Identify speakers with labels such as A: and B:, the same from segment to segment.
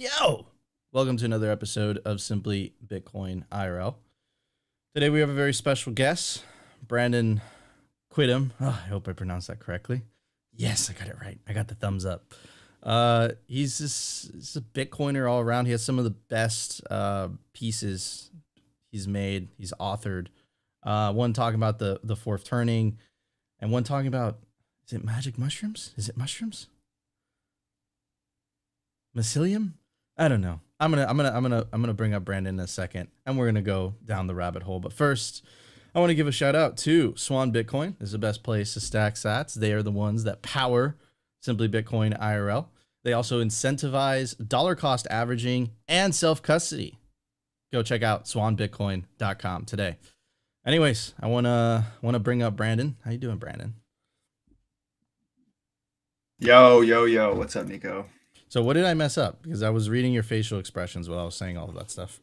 A: Yo! Welcome to another episode of Simply Bitcoin IRL. Today we have a very special guest, Brandon Quittem. Oh, I hope I pronounced that correctly. Yes, I got it right. I got the thumbs up. He's a Bitcoiner all around. He has some of the best pieces he's made, he's authored. One talking about the fourth turning, and one talking about, is it magic mushrooms? Is it mushrooms? Mycelium? I don't know. I'm gonna bring up Brandon in a second, and we're gonna go down the rabbit hole. But first, I want to give a shout out to Swan Bitcoin. This is the best place to stack sats. They are the ones that power Simply Bitcoin IRL. They also incentivize dollar cost averaging and self custody. Go check out swanbitcoin.com today. Anyways, I wanna bring up Brandon. How you doing, Brandon?
B: Yo. What's up, Nico?
A: So what did I mess up? Because I was reading your facial expressions while I was saying all of that stuff.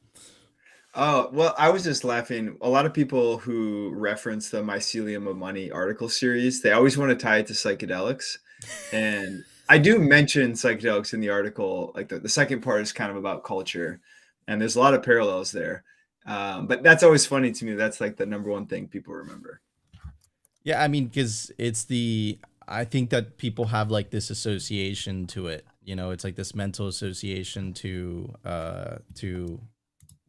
B: Oh, well, I was just laughing. A lot of people who reference the Mycelium of Money article series, they always want to tie it to psychedelics. And I do mention psychedelics in the article. Like the second part is kind of about culture, and there's a lot of parallels there. But that's always funny to me. That's like the number one thing people remember.
A: Yeah, I mean, because I think that people have like this association to it. You know, it's like this mental association to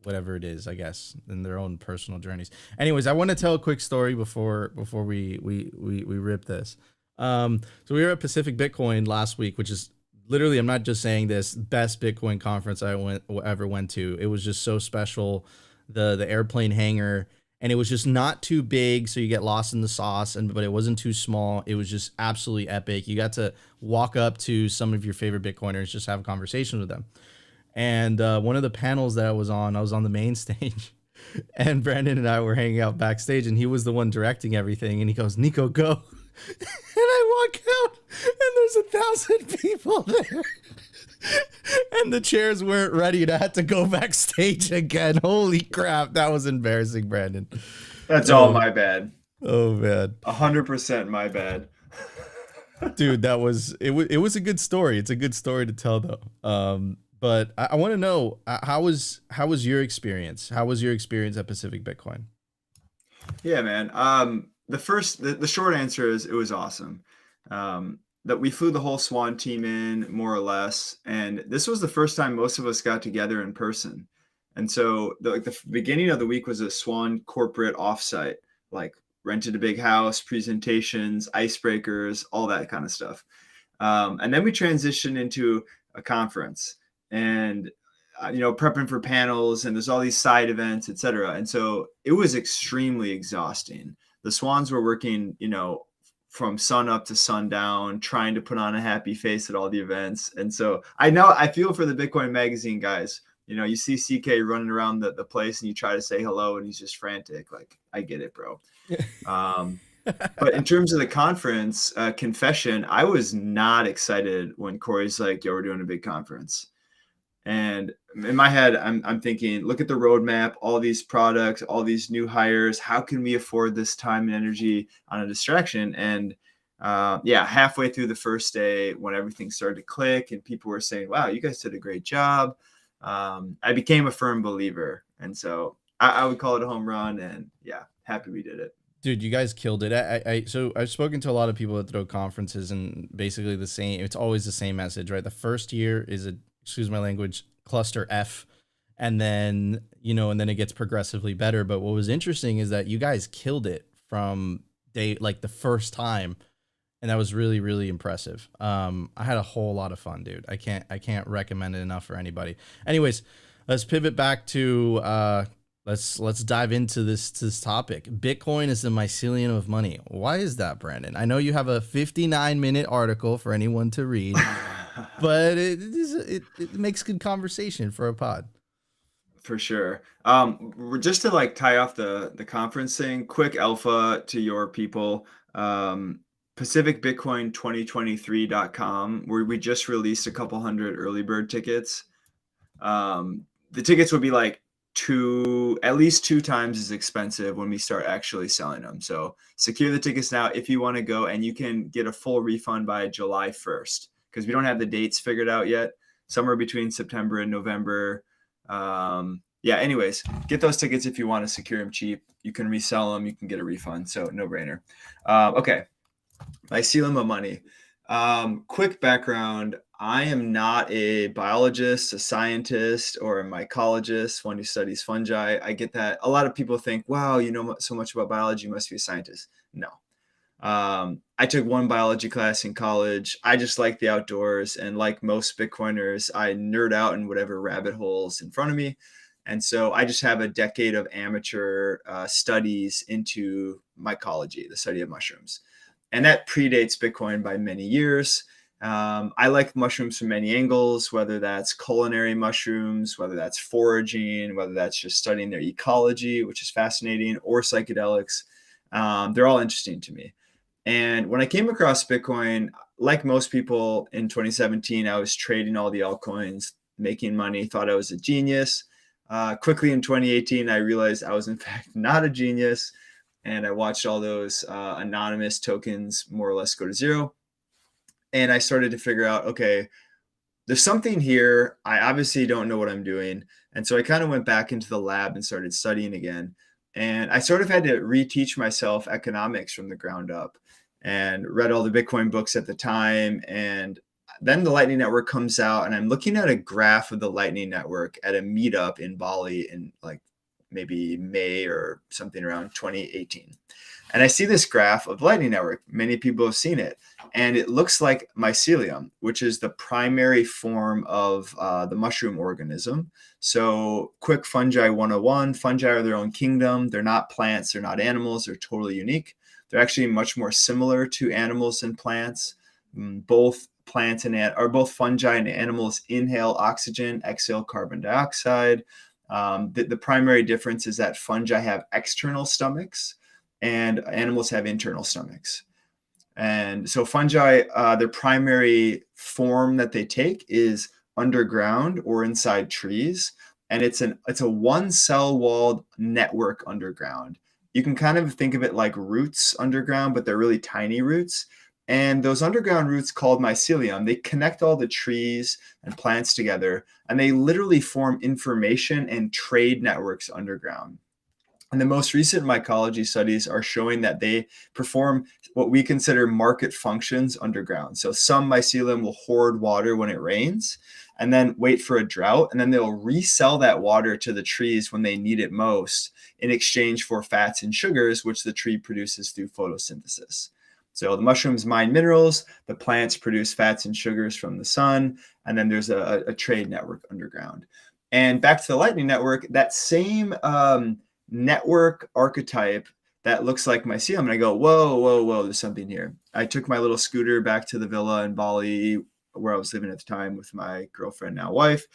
A: whatever it is, I guess, in their own personal journeys. Anyways, I want to tell a quick story before we rip this. So we were at Pacific Bitcoin last week, which is literally, I'm not just saying this, best Bitcoin conference I ever went to. It was just so special. The airplane hangar, and it was just not too big, so you get lost in the sauce, but it wasn't too small. It was just absolutely epic. You got to walk up to some of your favorite Bitcoiners, just have a conversation with them. And one of the panels that I was on the main stage, and Brandon and I were hanging out backstage, and he was the one directing everything. And he goes, "Nico, go!" And I walk out, and there's 1,000 people there. And the chairs weren't ready, and I had to go backstage again. Holy crap, that was embarrassing, Brandon.
B: That's all
A: Oh,
B: my bad.
A: oh man,
B: 100% my bad.
A: dude, it was a good story. It's a good story to tell though. But I want to know how was your experience? How was your experience at Pacific Bitcoin?
B: Yeah, man. The short answer is it was awesome. That we flew the whole Swan team in more or less, and this was the first time most of us got together in person. And so the beginning of the week was a Swan corporate offsite, like rented a big house, presentations, icebreakers, all that kind of stuff. And then we transitioned into a conference, and prepping for panels, and there's all these side events, etc. And so it was extremely exhausting. The Swans were working, from sun up to sundown, trying to put on a happy face at all the events. And so I feel for the Bitcoin Magazine guys. You see CK running around the place, and you try to say hello, and he's just frantic. Like, I get it, bro. But in terms of the conference, confession, I was not excited when Corey's like, "Yo, we're doing a big conference." And in my head, I'm thinking, look at the roadmap, all these products, all these new hires. How can we afford this time and energy on a distraction? And halfway through the first day, when everything started to click and people were saying, "Wow, you guys did a great job," I became a firm believer. And so I would call it a home run. And yeah, happy we did it.
A: Dude, you guys killed it. So I've spoken to a lot of people that throw conferences, and basically it's always the same message, right? The first year is excuse my language, cluster F. And then it gets progressively better. But what was interesting is that you guys killed it from the first time. And that was really, really impressive. I had a whole lot of fun, dude. I can't recommend it enough for anybody. Anyways, let's pivot back to let's dive into this topic. Bitcoin is the mycelium of money. Why is that, Brandon? I know you have a 59-minute article for anyone to read, but it makes good conversation for a pod.
B: For sure. Just to tie off the conference thing, quick alpha to your people. PacificBitcoin2023.com, where we just released a couple hundred early bird tickets. The tickets would be like at least two times as expensive when we start actually selling them. So secure the tickets now if you want to go, and you can get a full refund by July 1st, because we don't have the dates figured out yet. somewhere between September and November. Yeah, anyways, get those tickets if you want to secure them cheap. You can resell them, you can get a refund. So no brainer. Okay. Mycelium of Money. Quick background. I am not a biologist, a scientist, or a mycologist, one who studies fungi. I get that. A lot of people think, wow, you know so much about biology, you must be a scientist. No. I took one biology class in college. I just like the outdoors. And like most Bitcoiners, I nerd out in whatever rabbit holes in front of me. And so I just have a decade of amateur studies into mycology, the study of mushrooms. And that predates Bitcoin by many years. I like mushrooms from many angles, whether that's culinary mushrooms, whether that's foraging, whether that's just studying their ecology, which is fascinating, or psychedelics. They're all interesting to me. And when I came across Bitcoin, like most people in 2017, I was trading all the altcoins, making money, thought I was a genius. Quickly in 2018, I realized I was in fact not a genius. And I watched all those anonymous tokens more or less go to zero. And I started to figure out, okay, there's something here. I obviously don't know what I'm doing. And so I kind of went back into the lab and started studying again. And I sort of had to reteach myself economics from the ground up and read all the Bitcoin books at the time. And then the Lightning Network comes out, and I'm looking at a graph of the Lightning Network at a meetup in Bali in like maybe May or something around 2018. And I see this graph of Lightning Network. Many people have seen it. And it looks like mycelium, which is the primary form of the mushroom organism. So quick fungi 101, fungi are their own kingdom. They're not plants, they're not animals, they're totally unique. They're actually much more similar to animals and plants. Both plants both fungi and animals inhale oxygen, exhale carbon dioxide. The primary difference is that fungi have external stomachs and animals have internal stomachs. And so fungi, their primary form that they take is underground or inside trees. And it's a one cell walled network underground. You can kind of think of it like roots underground, but they're really tiny roots. And those underground roots called mycelium, they connect all the trees and plants together, and they literally form information and trade networks underground. And the most recent mycology studies are showing that they perform what we consider market functions underground. So some mycelium will hoard water when it rains and then wait for a drought. And then they'll resell that water to the trees when they need it most in exchange for fats and sugars, which the tree produces through photosynthesis. So the mushrooms mine minerals, the plants produce fats and sugars from the sun, and then there's a trade network underground. And back to the Lightning Network, that same network archetype that looks like mycelium, and I go, whoa, there's something here. I took my little scooter back to the villa in Bali where I was living at the time with my girlfriend, now wife,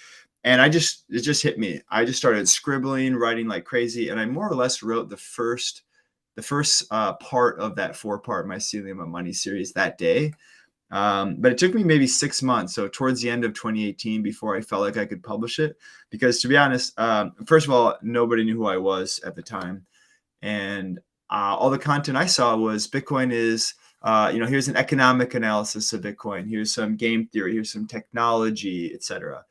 B: and it just hit me. I just started scribbling, writing like crazy, and I more or less wrote the first part of that 4-part Mycelium of Money series that day. But it took me maybe 6 months. So towards the end of 2018, before I felt like I could publish it, because to be honest, first of all, nobody knew who I was at the time. And all the content I saw was Bitcoin is, here's an economic analysis of Bitcoin. Here's some game theory, here's some technology, etc.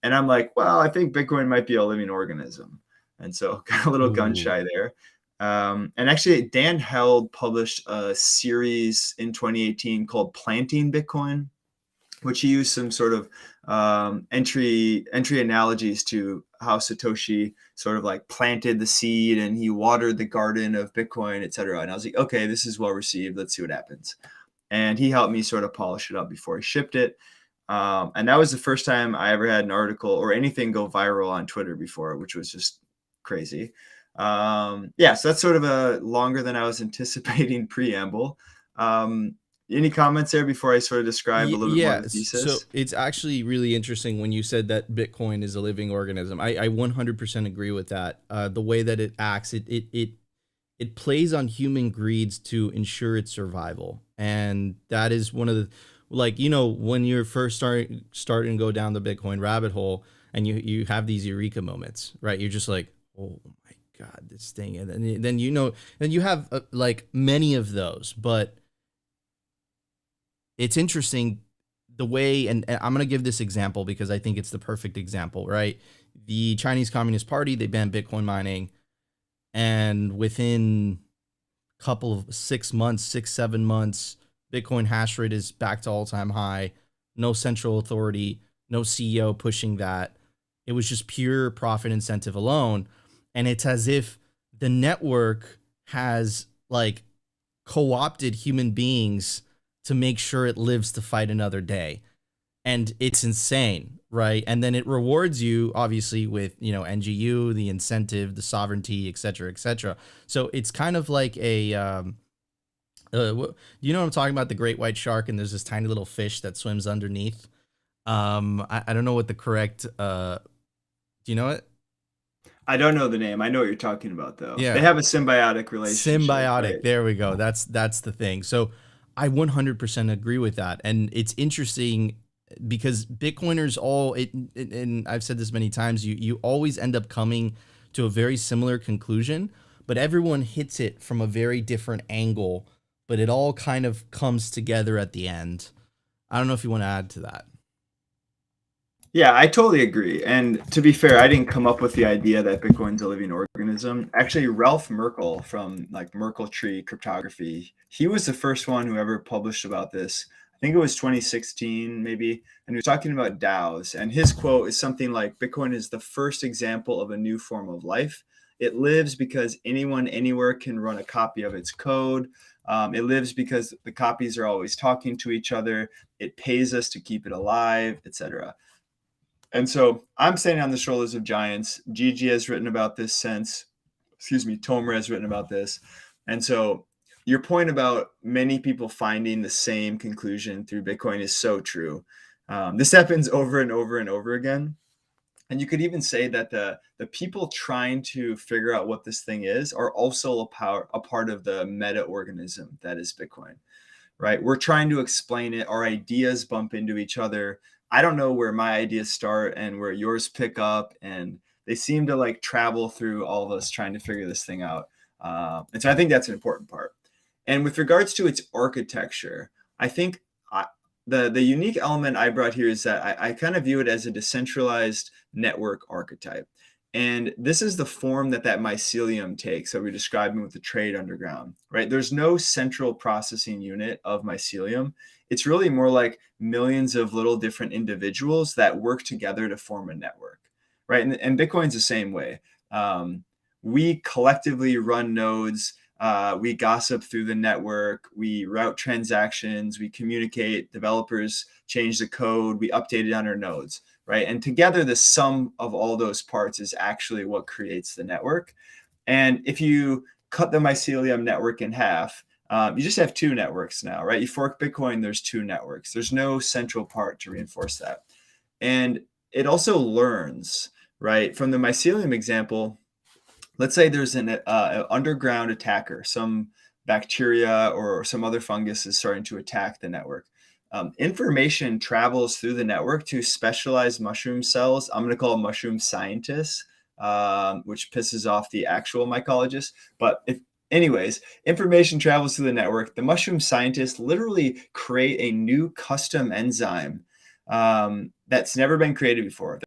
B: And I'm like, well, I think Bitcoin might be a living organism. And so got a little gun shy there. And actually, Dan Held published a series in 2018 called Planting Bitcoin, which he used some sort of entry analogies to how Satoshi sort of like planted the seed and he watered the garden of Bitcoin, et cetera. And I was like, okay, this is well received. Let's see what happens. And he helped me sort of polish it up before he shipped it. And that was the first time I ever had an article or anything go viral on Twitter before, which was just crazy. So that's sort of a longer than I was anticipating preamble. Any comments there before I sort of describe a little bit more of the thesis?
A: So it's actually really interesting when you said that Bitcoin is a living organism. I 100% agree with that. The way that it acts, it plays on human greeds to ensure its survival. And that is one of the, like, when you're first starting to go down the Bitcoin rabbit hole and you have these eureka moments, right? You're just like, oh my God, this thing. And then you have like many of those, but it's interesting. the way, and I'm going to give this example because I think it's the perfect example, right? The Chinese Communist Party, they banned Bitcoin mining, and within a couple of 6 months, 7 months, Bitcoin hash rate is back to all-time high. No central authority, no CEO pushing that. It was just pure profit incentive alone. And it's as if the network has like co-opted human beings to make sure it lives to fight another day. And it's insane, right? And then it rewards you obviously with, NGU, the incentive, the sovereignty, et cetera, et cetera. So it's kind of like a you know what I'm talking about, the great white shark, and there's this tiny little fish that swims underneath. I don't know what the correct do you know it?
B: I don't know the name. I know what you're talking about, though. They
A: Yeah.
B: have a symbiotic relationship,
A: Symbiotic.
B: right?
A: There we go. That's the thing. So I 100% agree with that. And it's interesting because Bitcoiners and I've said this many times, you always end up coming to a very similar conclusion, but everyone hits it from a very different angle, but it all kind of comes together at the end. I don't know if you want to add to that.
B: Yeah, I totally agree. And to be fair, I didn't come up with the idea that Bitcoin's a living organism. Actually, Ralph Merkle from like Merkle Tree Cryptography, he was the first one who ever published about this. I think it was 2016, maybe. And he was talking about DAOs. And his quote is something like Bitcoin is the first example of a new form of life. It lives because anyone, anywhere can run a copy of its code. It lives because the copies are always talking to each other. It pays us to keep it alive, etc. And so I'm standing on the shoulders of giants. Gigi has written about this since, Tomer has written about this. And so your point about many people finding the same conclusion through Bitcoin is so true. This happens over and over and over again. And you could even say that the people trying to figure out what this thing is are also a part of the meta organism that is Bitcoin, right? We're trying to explain it. Our ideas bump into each other. I don't know where my ideas start and where yours pick up, and they seem to like travel through all of us trying to figure this thing out. And so I think that's an important part. And with regards to its architecture, I think the unique element I brought here is that I kind of view it as a decentralized network archetype. And this is the form that mycelium takes that we're describing with the trade underground, right? There's no central processing unit of mycelium. It's really more like millions of little different individuals that work together to form a network, right? And Bitcoin's the same way. We collectively run nodes. We gossip through the network. We route transactions. We communicate. Developers change the code. We update it on our nodes, right? And together, the sum of all those parts is actually what creates the network. And if you cut the mycelium network in half, you just have two networks now, right? You fork Bitcoin, there's two networks. There's no central part to reinforce that. And it also learns, right? From the mycelium example, let's say there's an underground attacker, some bacteria or some other fungus is starting to attack the network. Information travels through the network to specialized mushroom cells. I'm going to call them mushroom scientists, which pisses off the actual mycologists. But anyways, information travels through the network. The mushroom scientists literally create a new custom enzyme that's never been created before.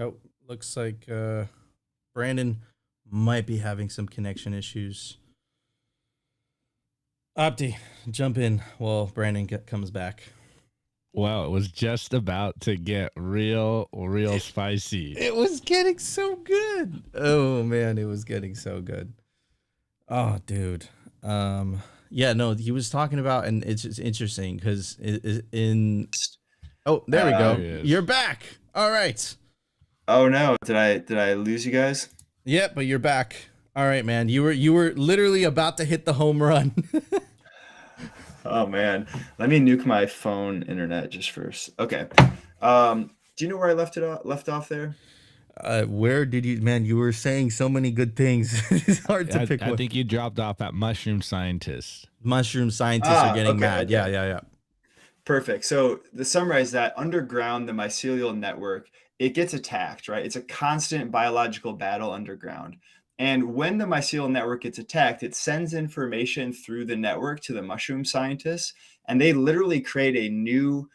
A: Oh, looks like Brandon might be having some connection issues. Opti, jump in while Brandon comes back.
C: Wow, it was just about to get real spicy.
A: It was getting so good. Oh man, it was getting so good. Oh, dude. Yeah, no, he was talking about, and it's just interesting because in. Oh, there we go. You're back. All right.
B: Oh no, did I lose you guys?
A: Yeah, but you're back. All right, man. You were literally about to hit the home run.
B: Oh man, let me nuke my phone internet just first. Okay. Do you know where I left off there?
A: Where did you, man? You were saying so many good things. It's hard to pick one.
C: I think you dropped off at mushroom scientists.
A: Mushroom scientists are getting mad.
B: Okay.
A: Yeah.
B: Perfect. So to summarize that, underground, the mycelial network it gets attacked, right? It's a constant biological battle underground. And when the mycelial network gets attacked, it sends information through the network to the mushroom scientists, and they literally create a new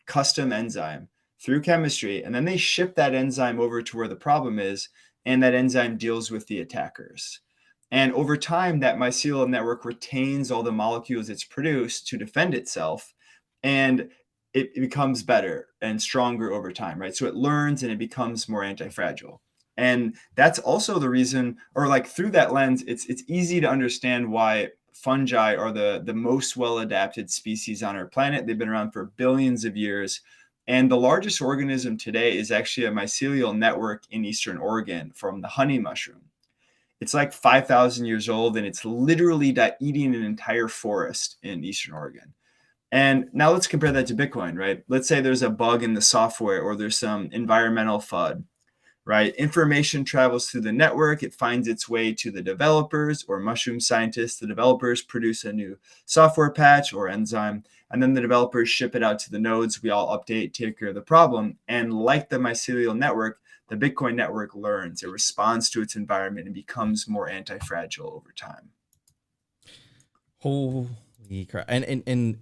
B: custom enzyme through chemistry. And then they ship that enzyme over to where the problem is, and that enzyme deals with the attackers. And over time, that mycelial network retains all the molecules it's produced to defend itself. And it becomes better and stronger over time, right? So it learns and it becomes more anti-fragile. And that's also the reason, or like through that lens, it's easy to understand why fungi are the most well-adapted species on our planet. They've been around for billions of years. And the largest organism today is actually a mycelial network in Eastern Oregon from the honey mushroom. It's like 5,000 years old, and it's literally eating an entire forest in Eastern Oregon. And now let's compare that to Bitcoin, right? Let's say there's a bug in the software or there's some environmental FUD, right? Information travels through the network. It finds its way to the developers or mushroom scientists. The developers produce a new software patch or enzyme, and then the developers ship it out to the nodes. We all update, take care of the problem. And like the mycelial network, the Bitcoin network learns. It responds to its environment and becomes more anti-fragile over time.
A: Holy crap. And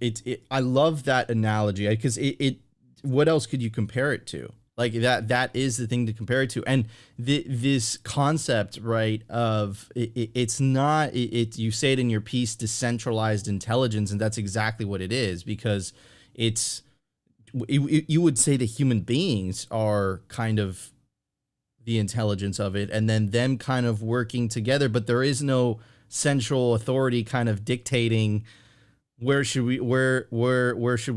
A: I love that analogy, because it what else could you compare it to? Like that is the thing to compare it to. And this concept, right, of it's not, you say it in your piece, decentralized intelligence, and that's exactly what it is, because you would say that human beings are kind of the intelligence of it, and then them kind of working together, but there is no central authority kind of dictating where should we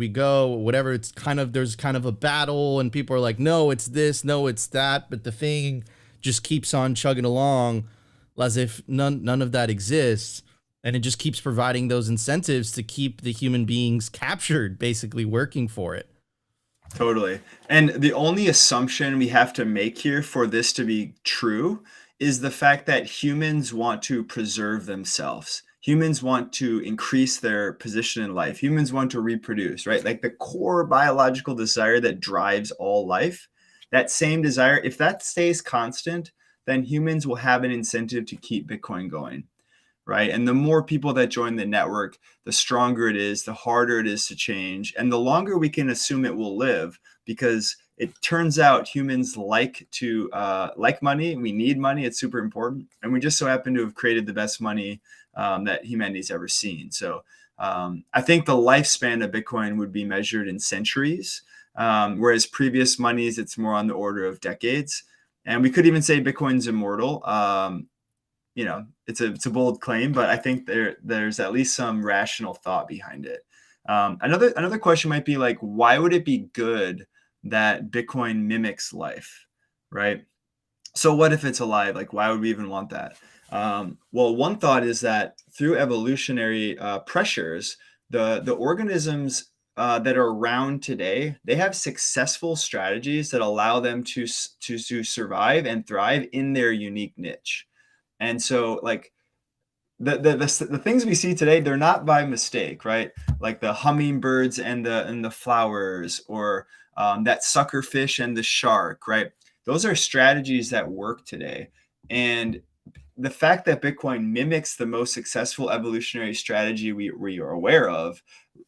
A: go, whatever. It's kind of, there's kind of a battle, and people are like, no, it's this, no, it's that, but the thing just keeps on chugging along as if none of that exists, and it just keeps providing those incentives to keep the human beings captured, basically working for it.
B: Totally. And the only assumption we have to make here for this to be true is the fact that humans want to preserve themselves. Humans want to increase their position in life. Humans want to reproduce, right? Like the core biological desire that drives all life, that same desire, if that stays constant, then humans will have an incentive to keep Bitcoin going, right? And the more people that join the network, the stronger it is, the harder it is to change, and the longer we can assume it will live, because it turns out humans like money. We need money. It's super important. And we just so happen to have created the best money that humanity's ever seen. So I think the lifespan of Bitcoin would be measured in centuries, whereas previous monies, it's more on the order of decades. And we could even say Bitcoin's immortal. It's a bold claim, but I think there's at least some rational thought behind it. Another question might be like, why would it be good that Bitcoin mimics life, right? So what if it's alive? Like, why would we even want that? Well, one thought is that through evolutionary pressures, the organisms that are around today, they have successful strategies that allow them to survive and thrive in their unique niche. And so, like, the things we see today, they're not by mistake, right? Like the hummingbirds and the flowers, or that sucker fish and the shark, right? Those are strategies that work today. And the fact that Bitcoin mimics the most successful evolutionary strategy we are aware of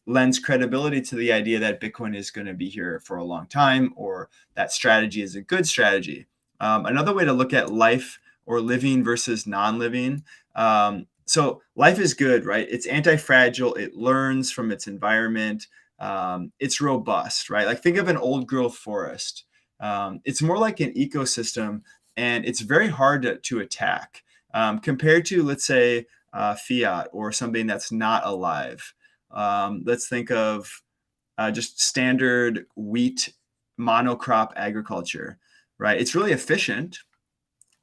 B: lends credibility to the idea that Bitcoin is going to be here for a long time, or that strategy is a good strategy. Another way to look at life, or living versus non-living. So life is good, right? It's anti-fragile. It learns from its environment. It's robust, right? Like, think of an old growth forest. It's more like an ecosystem, and it's very hard to attack compared to, let's say, fiat or something that's not alive. Let's think of just standard wheat monocrop agriculture, right? It's really efficient.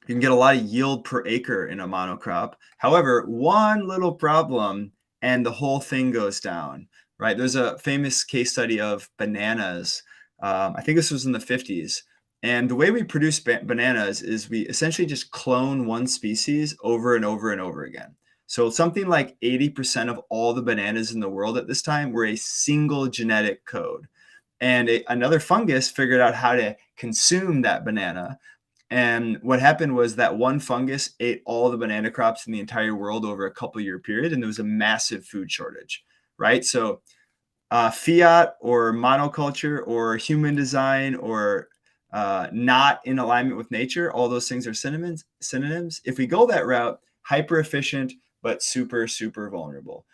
B: You can get a lot of yield per acre in a monocrop. However, one little problem and the whole thing goes down, right? There's a famous case study of bananas. I think this was in the 50s. And the way we produce bananas is we essentially just clone one species over and over and over again. So something like 80% of all the bananas in the world at this time were a single genetic code. and another fungus figured out how to consume that banana. And what happened was that one fungus ate all the banana crops in the entire world over a couple year period, and there was a massive food shortage, right? So fiat or monoculture or human design or not in alignment with nature, all those things are synonyms. If we go that route, hyper efficient, but super, super vulnerable.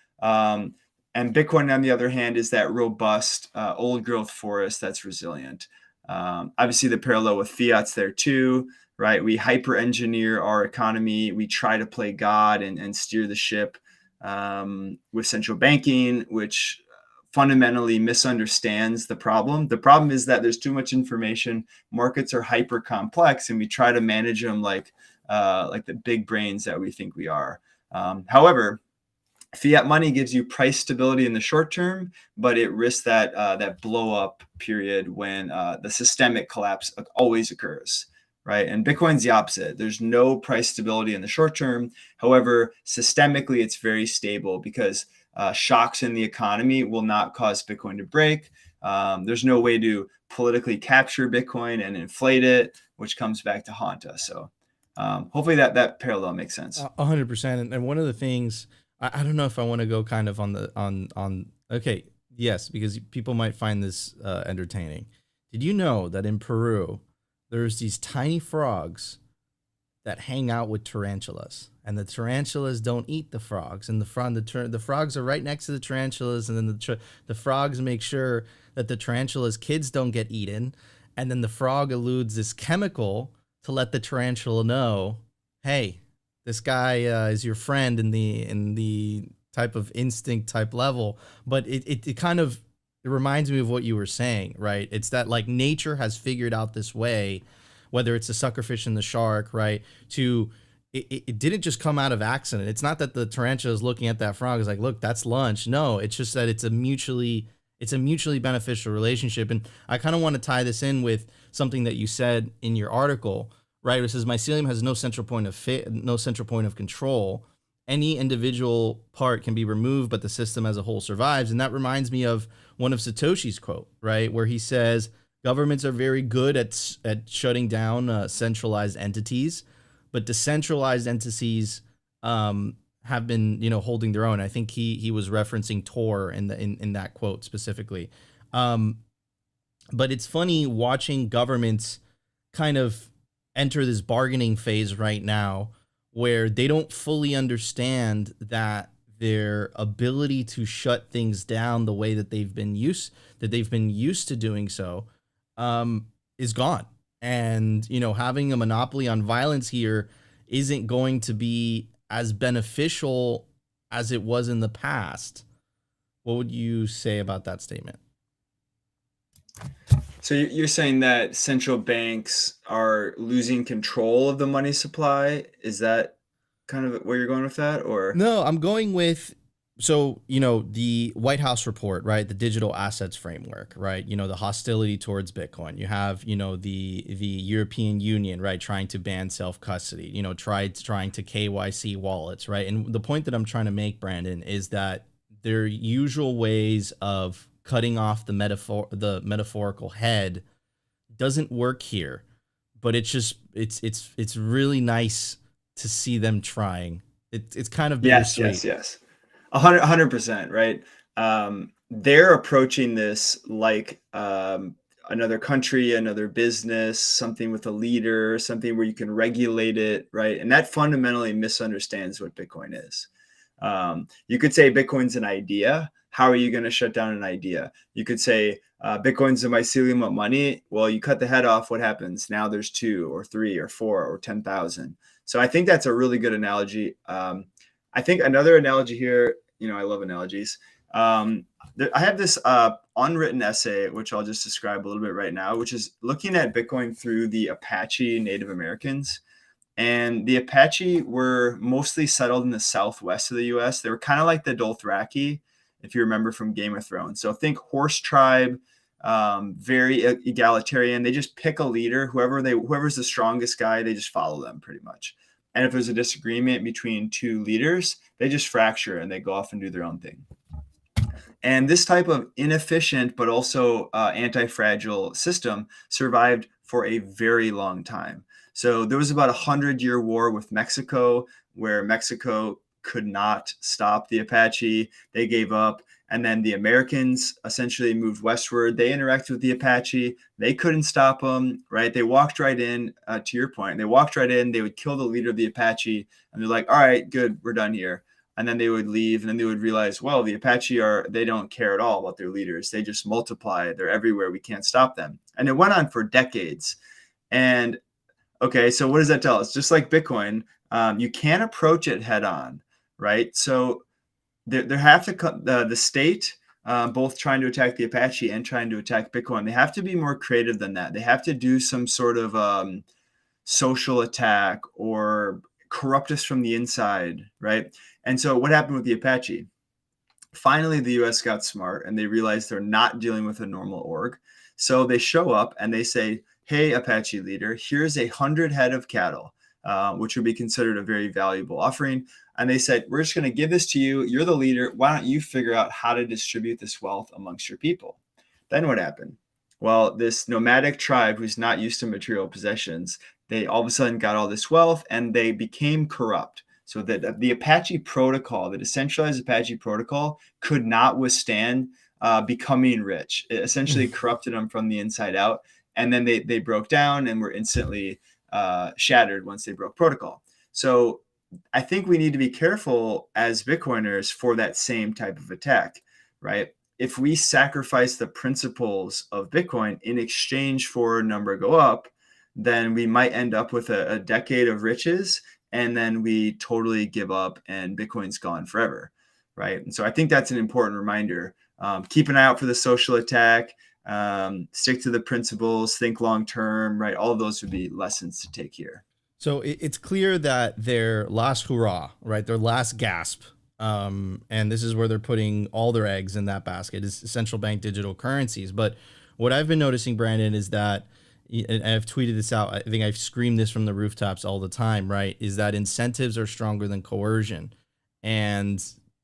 B: And Bitcoin, on the other hand, is that robust old growth forest that's resilient. Obviously, the parallel with fiat's there too, right? We hyper engineer our economy. We try to play God and steer the ship with central banking, which fundamentally misunderstands the problem. The problem is that there's too much information. Markets are hyper complex, and we try to manage them like the big brains that we think we are. However, fiat money gives you price stability in the short term, but it risks that blow up period when the systemic collapse always occurs, right? And Bitcoin's the opposite. There's no price stability in the short term. However, systemically, it's very stable because shocks in the economy will not cause Bitcoin to break. There's no way to politically capture Bitcoin and inflate it, which comes back to haunt us. So hopefully that parallel makes sense.
A: 100%. And one of the things, I don't know if I want to go kind of okay, yes, because people might find this entertaining. Did you know that in Peru, there's these tiny frogs that hang out with tarantulas, and the tarantulas don't eat the frogs, and the frogs are right next to the tarantulas, and then the frogs make sure that the tarantulas' kids don't get eaten, and then the frog eludes this chemical to let the tarantula know, hey, this guy is your friend in the type of instinct type level. But it kind of, it reminds me of what you were saying, right? It's that like nature has figured out this way, whether it's the suckerfish and the shark, right? It didn't just come out of accident. It's not that the tarantula is looking at that frog is like, look, that's lunch. No, it's just that it's a mutually beneficial relationship. And I kind of want to tie this in with something that you said in your article, right? It says mycelium has no central point of control. Any individual part can be removed, but the system as a whole survives. And that reminds me of one of Satoshi's quote, right, where he says, governments are very good at shutting down centralized entities, but decentralized entities have been, holding their own. I think he was referencing Tor in that quote specifically. But it's funny watching governments kind of enter this bargaining phase right now, where they don't fully understand that their ability to shut things down the way that they've been used to doing so is gone. And, having a monopoly on violence here isn't going to be as beneficial as it was in the past. What would you say about that statement?
B: So you're saying that central banks are losing control of the money supply? Is that kind of where you're going with that, or?
A: No, I'm going with, so, the White House report, right? The digital assets framework, right? The hostility towards Bitcoin. You have, the European Union, right? Trying to ban self-custody, trying to KYC wallets, right? And the point that I'm trying to make, Brandon, is that their usual ways of cutting off the metaphorical head doesn't work here. But it's just, it's really nice to see them trying. It's kind of bittersweet.
B: Yes. 100%, right? They're approaching this like another country, another business, something with a leader, something where you can regulate it, right? And that fundamentally misunderstands what Bitcoin is. You could say Bitcoin's an idea. How are you going to shut down an idea? You could say Bitcoin's the mycelium of money. Well, you cut the head off. What happens? Now there's 2 or 3 or 4 or 10,000. So I think that's a really good analogy. I think another analogy here, I love analogies. I have this unwritten essay, which I'll just describe a little bit right now, which is looking at Bitcoin through the Apache Native Americans. And the Apache were mostly settled in the southwest of the U.S. They were kind of like the Dothraki, if you remember from Game of Thrones. So think horse tribe, very egalitarian. They just pick a leader, whoever's the strongest guy, they just follow them pretty much. And if there's a disagreement between 2 leaders, they just fracture and they go off and do their own thing. And this type of inefficient but also anti-fragile system survived for a very long time. So there was about a 100-year war with Mexico, where Mexico could not stop the Apache. They gave up. And then the Americans essentially moved westward. They interacted with the Apache. They couldn't stop them, right? They walked right in, to your point. They walked right in. They would kill the leader of the Apache. And they're like, all right, good, we're done here. And then they would leave, and then they would realize, well, the Apache they don't care at all about their leaders. They just multiply. They're everywhere. We can't stop them. And it went on for decades. And okay, so what does that tell us? Just like Bitcoin, you can't approach it head on, right? So there have to the state, both trying to attack the Apache and trying to attack Bitcoin. They have to be more creative than that. They have to do some sort of social attack or corrupt us from the inside, right? And so what happened with the Apache? Finally, the US got smart and they realized they're not dealing with a normal org. So they show up and they say, hey, Apache leader, here's 100 head of cattle, which would be considered a very valuable offering. And they said, we're just going to give this to you. You're the leader. Why don't you figure out how to distribute this wealth amongst your people? Then what happened? Well, this nomadic tribe who's not used to material possessions, they all of a sudden got all this wealth and they became corrupt. So that the Apache protocol, the decentralized Apache protocol, could not withstand becoming rich. It essentially corrupted them from the inside out. And then they broke down and were instantly shattered once they broke protocol. So I think we need to be careful as Bitcoiners for that same type of attack, right? If we sacrifice the principles of Bitcoin in exchange for a number go up, then we might end up with a decade of riches, and then we totally give up and Bitcoin's gone forever, right? And so I think that's an important reminder. Keep an eye out for the social attack, stick to the principles, think long-term, right? All of those would be lessons to take here.
A: So it's clear that their last hurrah, right? Their last gasp, and this is where they're putting all their eggs in that basket, is central bank digital currencies. But what I've been noticing, Brandon, is that, and I've tweeted this out, I think I've screamed this from the rooftops all the time, right? Is that incentives are stronger than coercion. And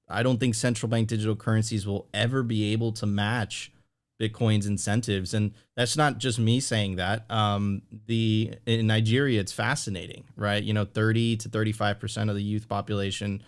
A: I don't think central bank digital currencies will ever be able to match Bitcoin's incentives. And that's not just me saying that. In Nigeria, it's fascinating, right? 30 to 35% of the youth population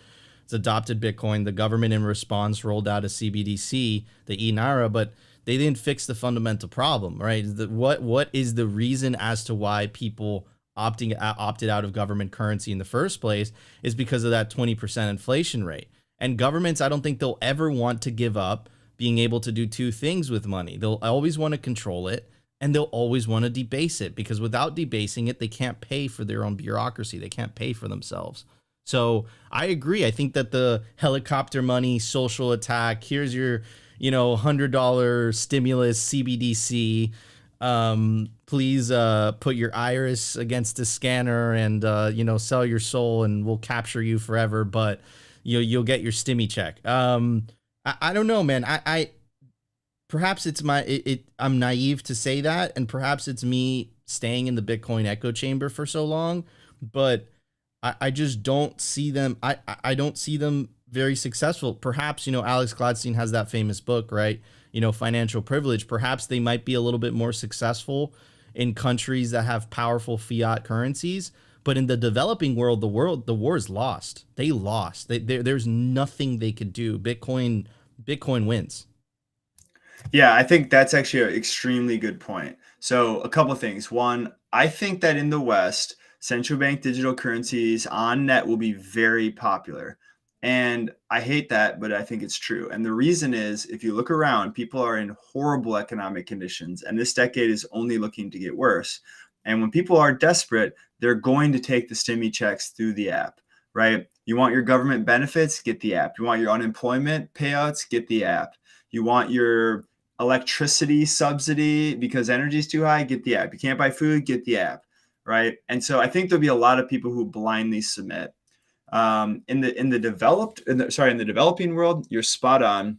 A: has adopted Bitcoin. The government in response rolled out a CBDC, the e-Naira, but they didn't fix the fundamental problem, right? What is the reason as to why people opted out of government currency in the first place is because of that 20% inflation rate. And governments, I don't think they'll ever want to give up being able to do two things with money. They'll always want to control it, and they'll always want to debase it, because without debasing it, they can't pay for their own bureaucracy. They can't pay for themselves. So I agree. I think that the helicopter money, social attack, here's your, $100 stimulus CBDC. Please put your iris against the scanner and, sell your soul and we'll capture you forever. But you'll get your stimmy check. I don't know, man. I perhaps it's I'm naive to say that, and perhaps it's me staying in the Bitcoin echo chamber for so long, but I just don't see them. I don't see them very successful. Perhaps, Alex Gladstein has that famous book, right? Financial Privilege. Perhaps they might be a little bit more successful in countries that have powerful fiat currencies. But in the developing world, the war is lost. They lost. There's nothing they could do. Bitcoin wins.
B: Yeah, I think that's actually an extremely good point. So a couple of things. One, I think that in the West, central bank digital currencies on net will be very popular. And I hate that, but I think it's true. And the reason is, if you look around, people are in horrible economic conditions, and this decade is only looking to get worse. And when people are desperate, they're going to take the stimmy checks through the app, right? You want your government benefits? Get the app. You want your unemployment payouts? Get the app. You want your electricity subsidy because energy is too high? Get the app. You can't buy food? Get the app, right? And so I think there'll be a lot of people who blindly submit. In the developing world, you're spot on.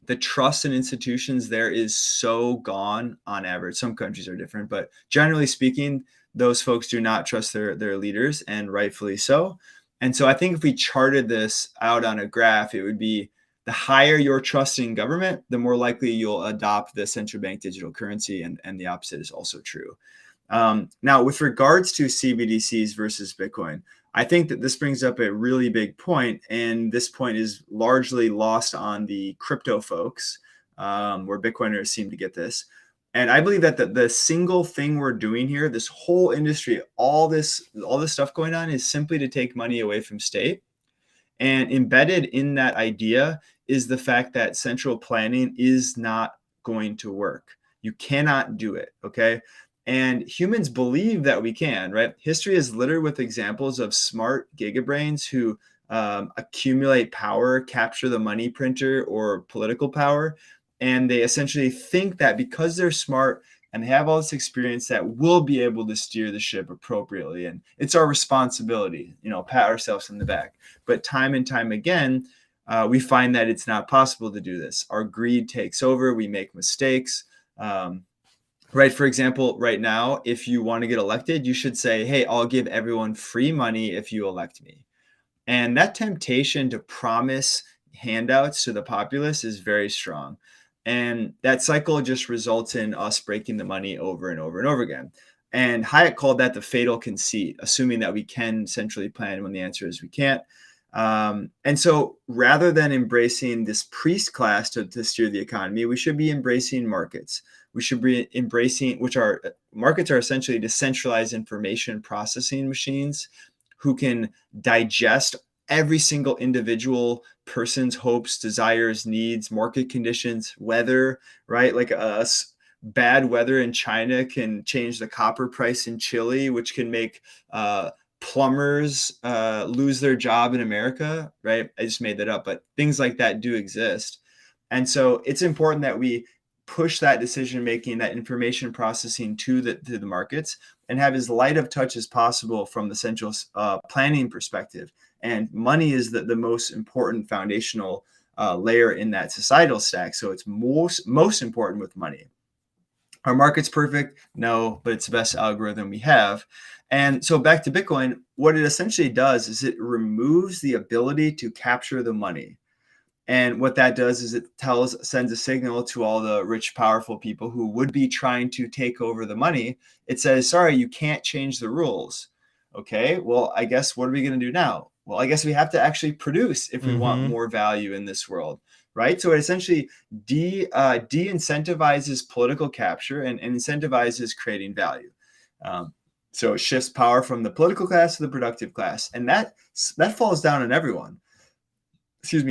B: The trust in institutions there is so gone on average. Some countries are different, but generally speaking, those folks do not trust their leaders, and rightfully so. And so I think if we charted this out on a graph, it would be the higher your trust in government, the more likely you'll adopt the central bank digital currency, and the opposite is also true. Now, with regards to CBDCs versus Bitcoin, I think that this brings up a really big point, and this point is largely lost on the crypto folks, where Bitcoiners seem to get this. And I believe that the single thing we're doing here, this whole industry, all this stuff going on, is simply to take money away from state. And embedded in that idea is the fact that central planning is not going to work. You cannot do it, okay? And humans believe that we can, right? History is littered with examples of smart gigabrains who accumulate power, capture the money printer or political power. And they essentially think that because they're smart and they have all this experience, that we'll be able to steer the ship appropriately. And it's our responsibility, pat ourselves on the back. But time and time again, we find that it's not possible to do this. Our greed takes over. We make mistakes. Right. For example, right now, if you want to get elected, you should say, hey, I'll give everyone free money if you elect me. And that temptation to promise handouts to the populace is very strong. And that cycle just results in us breaking the money over and over and over again. And Hayek called that the fatal conceit, assuming that we can centrally plan when the answer is we can't. And so rather than embracing this priest class to steer the economy, we should be embracing markets. We should be embracing, markets are essentially decentralized information processing machines who can digest every single individual person's hopes, desires, needs, market conditions, weather, right? Like bad weather in China can change the copper price in Chile, which can make plumbers lose their job in America, right? I just made that up, but things like that do exist. And so it's important that we push that decision making, that information processing to the markets, and have as light of touch as possible from the central planning perspective. And money is the most important foundational layer in that societal stack. So it's most important with money. Are markets perfect? No, but it's the best algorithm we have. And so back to Bitcoin, what it essentially does is it removes the ability to capture the money. And what that does is it sends a signal to all the rich, powerful people who would be trying to take over the money. It says, sorry, you can't change the rules. Okay, well, I guess what are we going to do now? Well, I guess we have to actually produce if we want more value in this world, right? So it essentially de-incentivizes political capture and incentivizes creating value. So it shifts power from the political class to the productive class. And that falls down on everyone.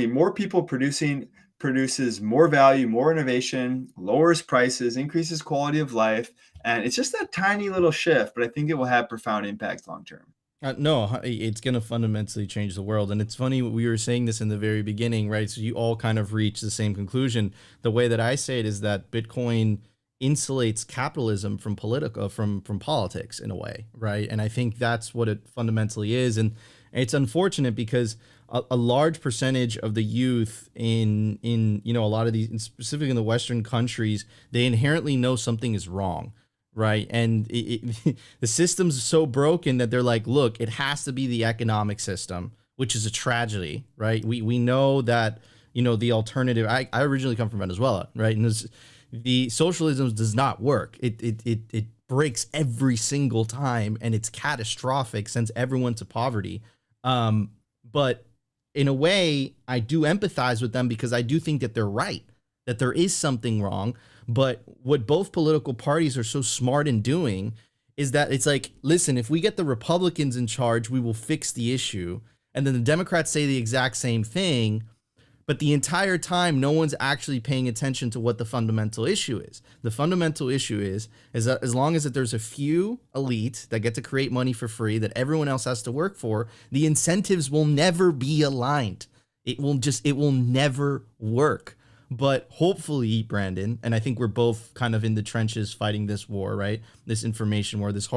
B: More people produces more value, more innovation, lowers prices, increases quality of life. And it's just that tiny little shift, but I think it will have profound impact long term.
A: No, it's going to fundamentally change the world. And it's funny, we were saying this in the very beginning, right? So you all kind of reach the same conclusion. The way that I say it is that Bitcoin insulates capitalism from politics in a way, right? And I think that's what it fundamentally is. And it's unfortunate because a large percentage of the youth in a lot of these, specifically in the Western countries, they inherently know something is wrong, right? And the system's so broken that they're like, look, it has to be the economic system, which is a tragedy, right? We know that, the alternative, I originally come from Venezuela, right? And the socialism does not work. It breaks every single time, and it's catastrophic, sends everyone to poverty. But in a way, I do empathize with them because I do think that they're right, that there is something wrong. But what both political parties are so smart in doing is that it's like, listen, if we get the Republicans in charge, we will fix the issue. And then the Democrats say the exact same thing. But the entire time, no one's actually paying attention to what the fundamental issue is. The fundamental issue is that as long as that there's a few elite that get to create money for free that everyone else has to work for, the incentives will never be aligned. It will never work. But hopefully, Brandon, and I think we're both kind of in the trenches fighting this war, right? This information war, this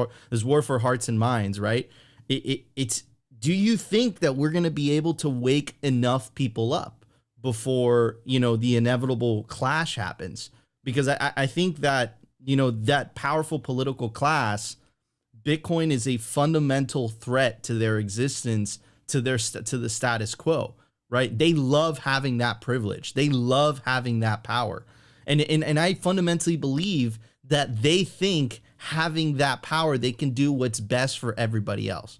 A: war for hearts and minds, right? It's. Do you think that we're going to be able to wake enough people up before, the inevitable clash happens? Because I think that, that powerful political class, Bitcoin is a fundamental threat to their existence, to the status quo, right? They love having that privilege. They love having that power. And I fundamentally believe that they think having that power, they can do what's best for everybody else.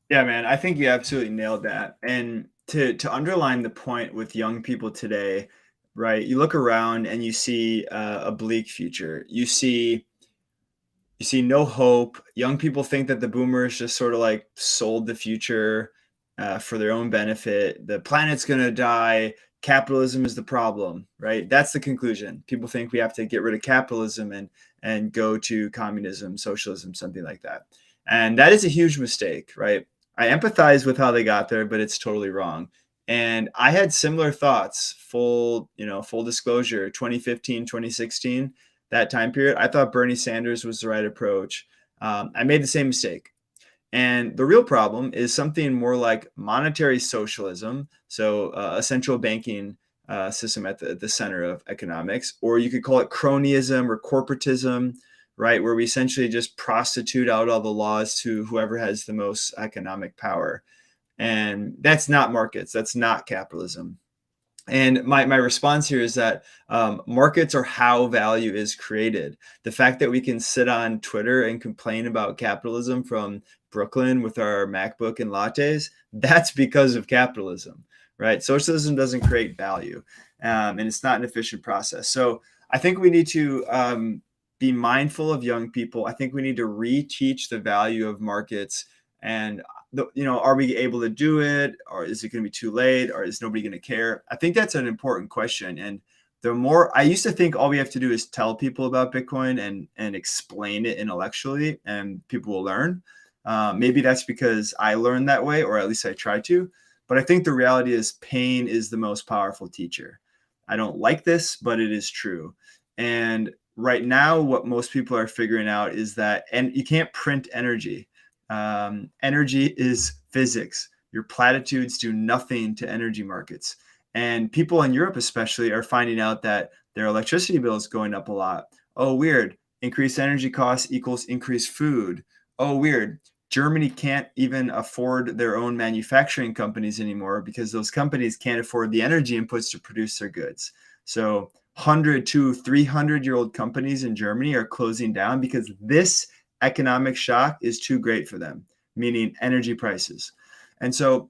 B: Yeah, man, I think you absolutely nailed that. And to underline the point with young people today, right? You look around and you see a bleak future. You see no hope. Young people think that the boomers just sort of like sold the future for their own benefit. The planet's going to die. Capitalism is the problem, right? That's the conclusion. People think we have to get rid of capitalism and go to communism, socialism, something like that. And that is a huge mistake, right? I empathize with how they got there, but it's totally wrong. And I had similar thoughts, full disclosure, 2015, 2016, that time period. I thought Bernie Sanders was the right approach. I made the same mistake. And the real problem is something more like monetary socialism. So a central banking system at the center of economics, or you could call it cronyism or corporatism, right? Where we essentially just prostitute out all the laws to whoever has the most economic power. And that's not markets. That's not capitalism. And my response here is that markets are how value is created. The fact that we can sit on Twitter and complain about capitalism from Brooklyn with our MacBook and lattes, that's because of capitalism, right? Socialism doesn't create value, and it's not an efficient process. So I think we need to be mindful of young people. I think we need to reteach the value of markets. And are we able to do it, or is it going to be too late, or is nobody going to care? I think that's an important question. And the more I used to think all we have to do is tell people about Bitcoin and explain it intellectually, and people will learn. Maybe that's because I learned that way, or at least I try to. But I think the reality is pain is the most powerful teacher. I don't like this, but it is true. And right now, what most people are figuring out is that, and you can't print energy. Energy is physics. Your platitudes do nothing to energy markets. And people in Europe especially are finding out that their electricity bill is going up a lot. Oh, weird. Increased energy costs equals increased food. Oh, weird. Germany can't even afford their own manufacturing companies anymore because those companies can't afford the energy inputs to produce their goods. So 100 to 300-year-old companies in Germany are closing down because this economic shock is too great for them, meaning energy prices. And so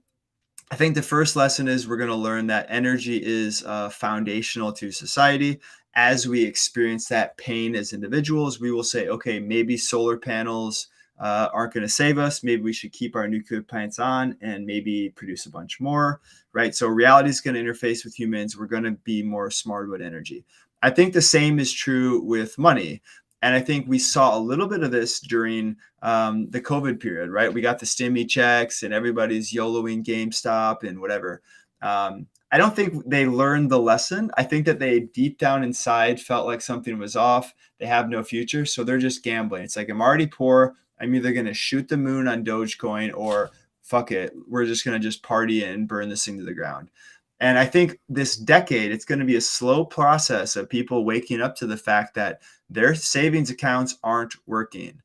B: I think the first lesson is we're going to learn that energy is foundational to society. As we experience that pain as individuals, we will say, okay, maybe solar panels aren't going to save us. Maybe we should keep our nuclear plants on and maybe produce a bunch more, right? So reality is going to interface with humans. We're going to be more smart about energy. I think the same is true with money. And I think we saw a little bit of this during the COVID period, right? We got the stimmy checks and everybody's YOLOing GameStop and whatever. I don't think they learned the lesson. I think that they deep down inside felt like something was off. They have no future. So they're just gambling. It's like, I'm already poor. I'm either going to shoot the moon on Dogecoin or fuck it. We're just going to just party and burn this thing to the ground. And I think this decade, it's going to be a slow process of people waking up to the fact that their savings accounts aren't working.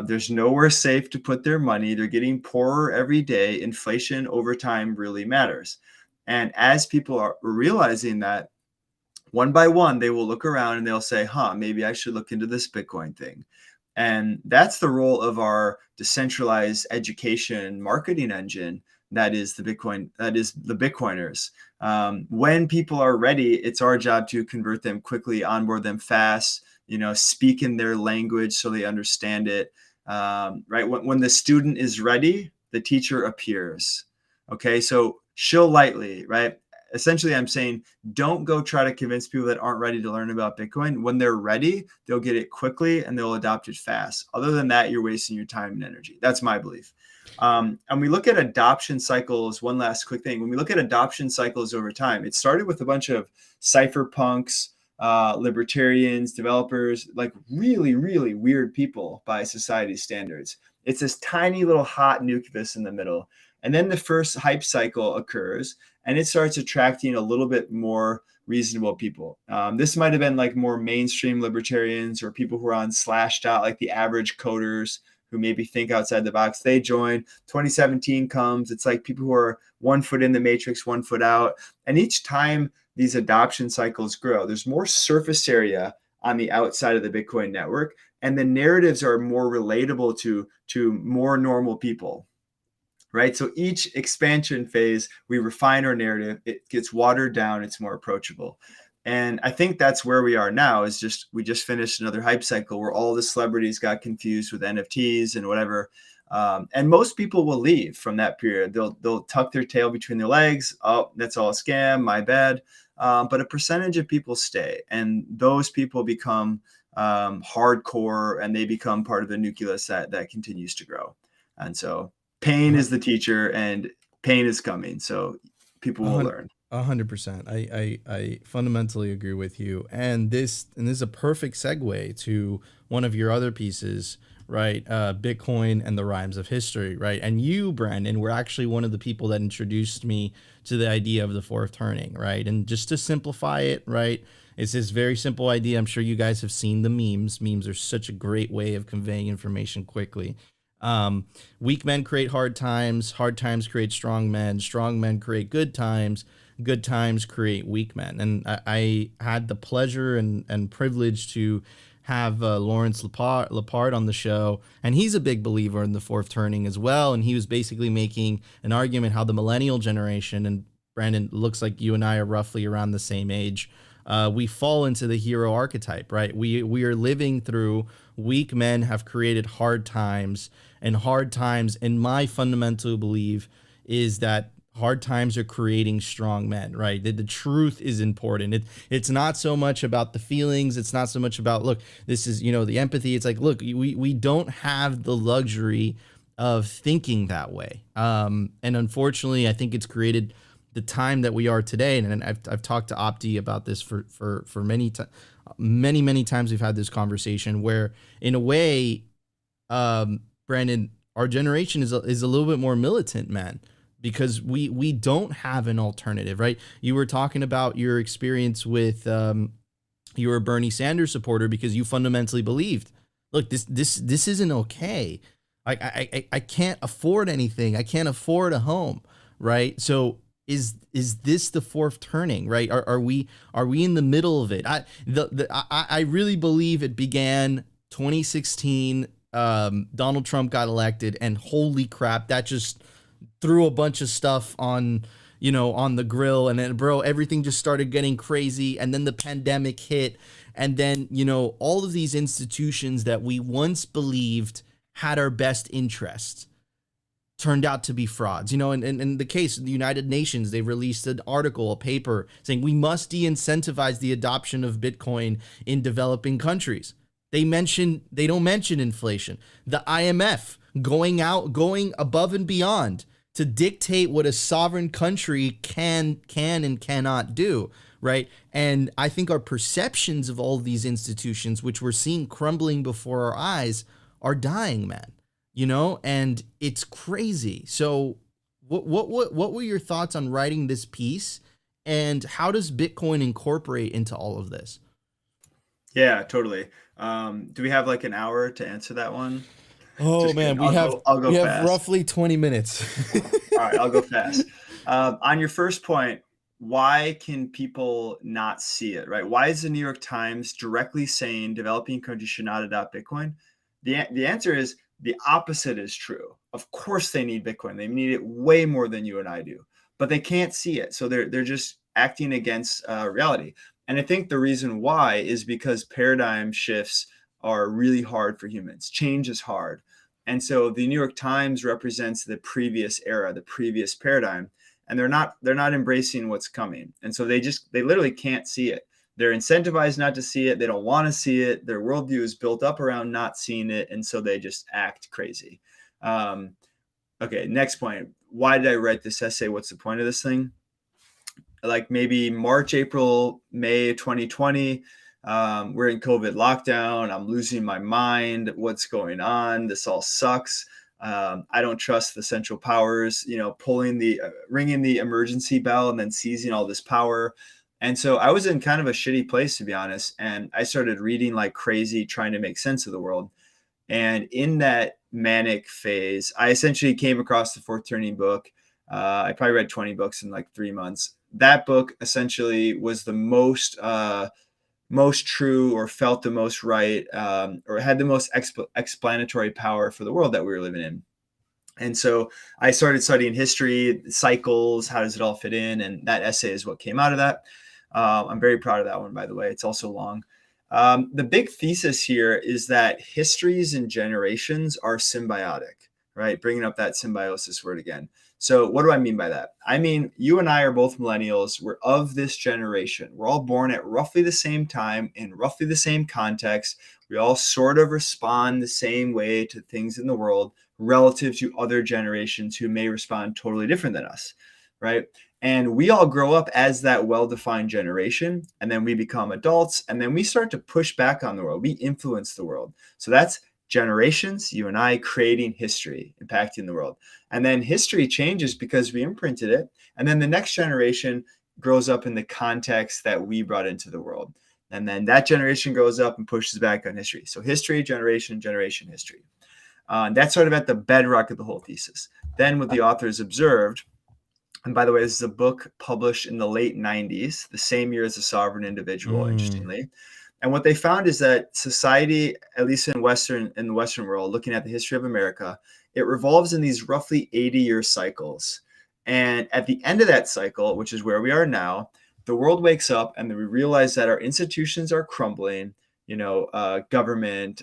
B: There's nowhere safe to put their money. They're getting poorer every day. Inflation over time really matters. And as people are realizing that, one by one, they will look around and they'll say, maybe I should look into this Bitcoin thing. And that's the role of our decentralized education marketing engine. That is the Bitcoin. That is the Bitcoiners. When people are ready, it's our job to convert them quickly, onboard them fast, speak in their language so they understand it. Right. When the student is ready, the teacher appears. Okay. So shill lightly, right? Essentially, I'm saying don't go try to convince people that aren't ready to learn about Bitcoin. When they're ready, they'll get it quickly and they'll adopt it fast. Other than that, you're wasting your time and energy. That's my belief. And we look at adoption cycles. One last quick thing. When we look at adoption cycles over time, it started with a bunch of cypherpunks, libertarians, developers, like really, really weird people by society's standards. It's this tiny little hot nucleus in the middle. And then the first hype cycle occurs and it starts attracting a little bit more reasonable people. This might have been like more mainstream libertarians or people who are on Slashdot, like the average coders, who maybe think outside the box. They join. 2017 comes. It's like people who are 1 foot in the matrix, 1 foot out. And each time these adoption cycles grow, there's more surface area on the outside of the Bitcoin network, and the narratives are more relatable to more normal people, right? So each expansion phase, we refine our narrative, it gets watered down, it's more approachable. And I think that's where we are now, is just, we just finished another hype cycle where all the celebrities got confused with NFTs and whatever. And most people will leave from that period. They'll tuck their tail between their legs. Oh, that's all a scam, my bad. But a percentage of people stay, and those people become hardcore, and they become part of the nucleus that continues to grow. And so pain is the teacher, and pain is coming. So people will learn.
A: 100%. I fundamentally agree with you. And this is a perfect segue to one of your other pieces, right? Bitcoin and the rhymes of history, right? And you, Brandon, were actually one of the people that introduced me to the idea of the fourth turning, right? And just to simplify it, right? It's this very simple idea. I'm sure you guys have seen the memes. Memes are such a great way of conveying information quickly. Weak men create hard times create strong men create good times create weak men. And I had the pleasure and privilege to have Lawrence Lepard on the show, and he's a big believer in the fourth turning as well. And he was basically making an argument how the millennial generation, and Brandon, looks like you and I are roughly around the same age, we fall into the hero archetype, right? We are living through weak men have created hard times, and hard times, in my fundamental belief, is that hard times are creating strong men, right? The truth is important. It's not so much about the feelings. It's not so much about, look, this is, the empathy. It's like, look, we don't have the luxury of thinking that way. And unfortunately, I think it's created the time that we are today. And I've talked to Opti about this for many times. We've had this conversation where, in a way, Brandon, our generation is a little bit more militant, man, because we don't have an alternative, right? You were talking about your experience with you were a Bernie Sanders supporter because you fundamentally believed, look, this isn't okay. I can't afford anything. I can't afford a home, right? So is this the fourth turning, right? Are we in the middle of it? I really believe it began 2016. Donald Trump got elected, and holy crap, that just threw a bunch of stuff on the grill, and then, bro, everything just started getting crazy. And then the pandemic hit, and then all of these institutions that we once believed had our best interests turned out to be frauds. In the case of the United Nations, they released an article, a paper, saying we must de-incentivize the adoption of Bitcoin in developing countries. They don't mention inflation. The IMF going above and beyond to dictate what a sovereign country can and cannot do, right? And I think our perceptions of all of these institutions, which we're seeing crumbling before our eyes, are dying, man. And it's crazy. So what were your thoughts on writing this piece, and how does Bitcoin incorporate into all of this?
B: Yeah, totally. Do we have like an hour to answer that one?
A: Oh man,
B: I'll go
A: we
B: fast.
A: have roughly 20 minutes.
B: All right, I'll go fast. On your first point, why can people not see it, right? Why is the New York Times directly saying developing countries should not adopt Bitcoin? The answer is the opposite is true. Of course they need Bitcoin. They need it way more than you and I do, but they can't see it. So they're just acting against reality. And I think the reason why is because paradigm shifts are really hard for humans. Change is hard. And so the New York Times represents the previous era, the previous paradigm, and they're not embracing what's coming. And so they literally can't see it. They're incentivized not to see it. They don't want to see it. Their worldview is built up around not seeing it. And so they just act crazy. Okay, next point. Why did I write this essay? What's the point of this thing? Like maybe March, April, May 2020, we're in COVID lockdown. I'm losing my mind. What's going on? This all sucks. I don't trust the central powers, ringing the emergency bell and then seizing all this power. And so I was in kind of a shitty place, to be honest. And I started reading like crazy, trying to make sense of the world. And in that manic phase, I essentially came across the Fourth Turning book. I probably read 20 books in like 3 months. That book essentially was the most true, or felt the most right, or had the most explanatory power for the world that we were living in. And so I started studying history, cycles, how does it all fit in? And that essay is what came out of that. I'm very proud of that one, by the way. It's also long. The big thesis here is that histories and generations are symbiotic, right? Bringing up that symbiosis word again. So what do I mean by that? I mean, you and I are both millennials. We're of this generation. We're all born at roughly the same time in roughly the same context. We all sort of respond the same way to things in the world relative to other generations who may respond totally different than us, right? And we all grow up as that well-defined generation, and then we become adults, and then we start to push back on the world. We influence the world. So that's generations, you and I creating history, impacting the world. And then history changes because we imprinted it. And then the next generation grows up in the context that we brought into the world. And then that generation grows up and pushes back on history. So history, generation, history. That's sort of at the bedrock of the whole thesis. Then what the authors observed, and by the way, this is a book published in the late 90s, the same year as The Sovereign Individual, interestingly. And what they found is that society, at least in the Western world, looking at the history of America, it revolves in these roughly 80-year cycles. And at the end of that cycle, which is where we are now, the world wakes up and we realize that our institutions are crumbling, government,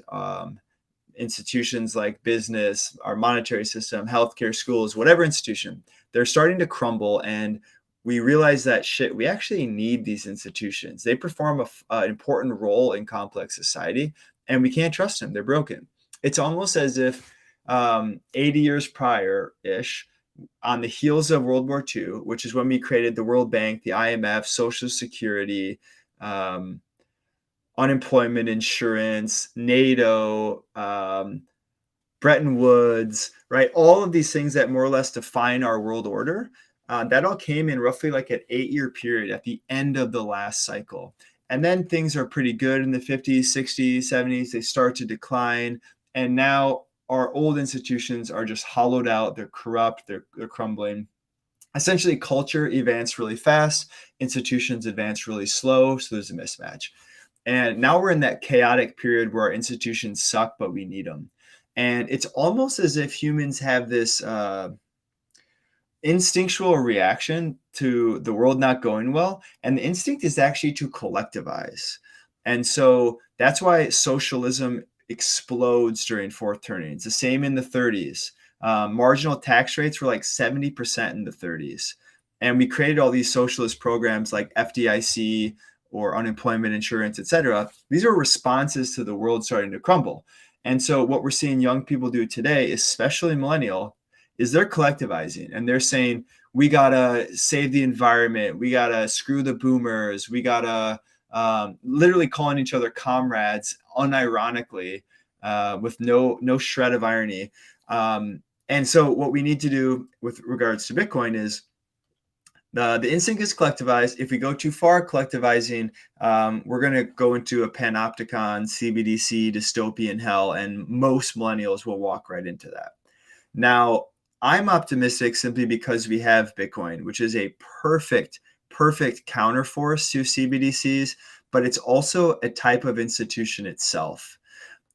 B: institutions like business, our monetary system, healthcare, schools, whatever institution, they're starting to crumble. And we realize that we actually need these institutions. They perform an important role in complex society, and we can't trust them. They're broken. It's almost as if 80 years prior-ish, on the heels of World War II, which is when we created the World Bank, the IMF, Social Security, unemployment insurance, NATO, Bretton Woods, right? All of these things that more or less define our world order, that all came in roughly like an 8-year period at the end of the last cycle. And then things are pretty good in the 50s, 60s, 70s. They start to decline. And now our old institutions are just hollowed out. They're corrupt. They're crumbling. Essentially, culture advanced really fast. Institutions advance really slow. So there's a mismatch. And now we're in that chaotic period where our institutions suck, but we need them. And it's almost as if humans have this instinctual reaction to the world not going well. And the instinct is actually to collectivize. And so that's why socialism explodes during Fourth Turning. It's the same in the 30s. Marginal tax rates were like 70% in the 30s. And we created all these socialist programs like FDIC, or unemployment insurance, et cetera. These are responses to the world starting to crumble. And so what we're seeing young people do today, especially millennial, is they're collectivizing, and they're saying, we got to save the environment. We got to screw the boomers. We got to literally calling each other comrades unironically, with no shred of irony. And so what we need to do with regards to Bitcoin is, the instinct is collectivized. If we go too far collectivizing, we're going to go into a panopticon, CBDC, dystopian hell, and most millennials will walk right into that. Now, I'm optimistic simply because we have Bitcoin, which is a perfect counterforce to CBDCs, but it's also a type of institution itself.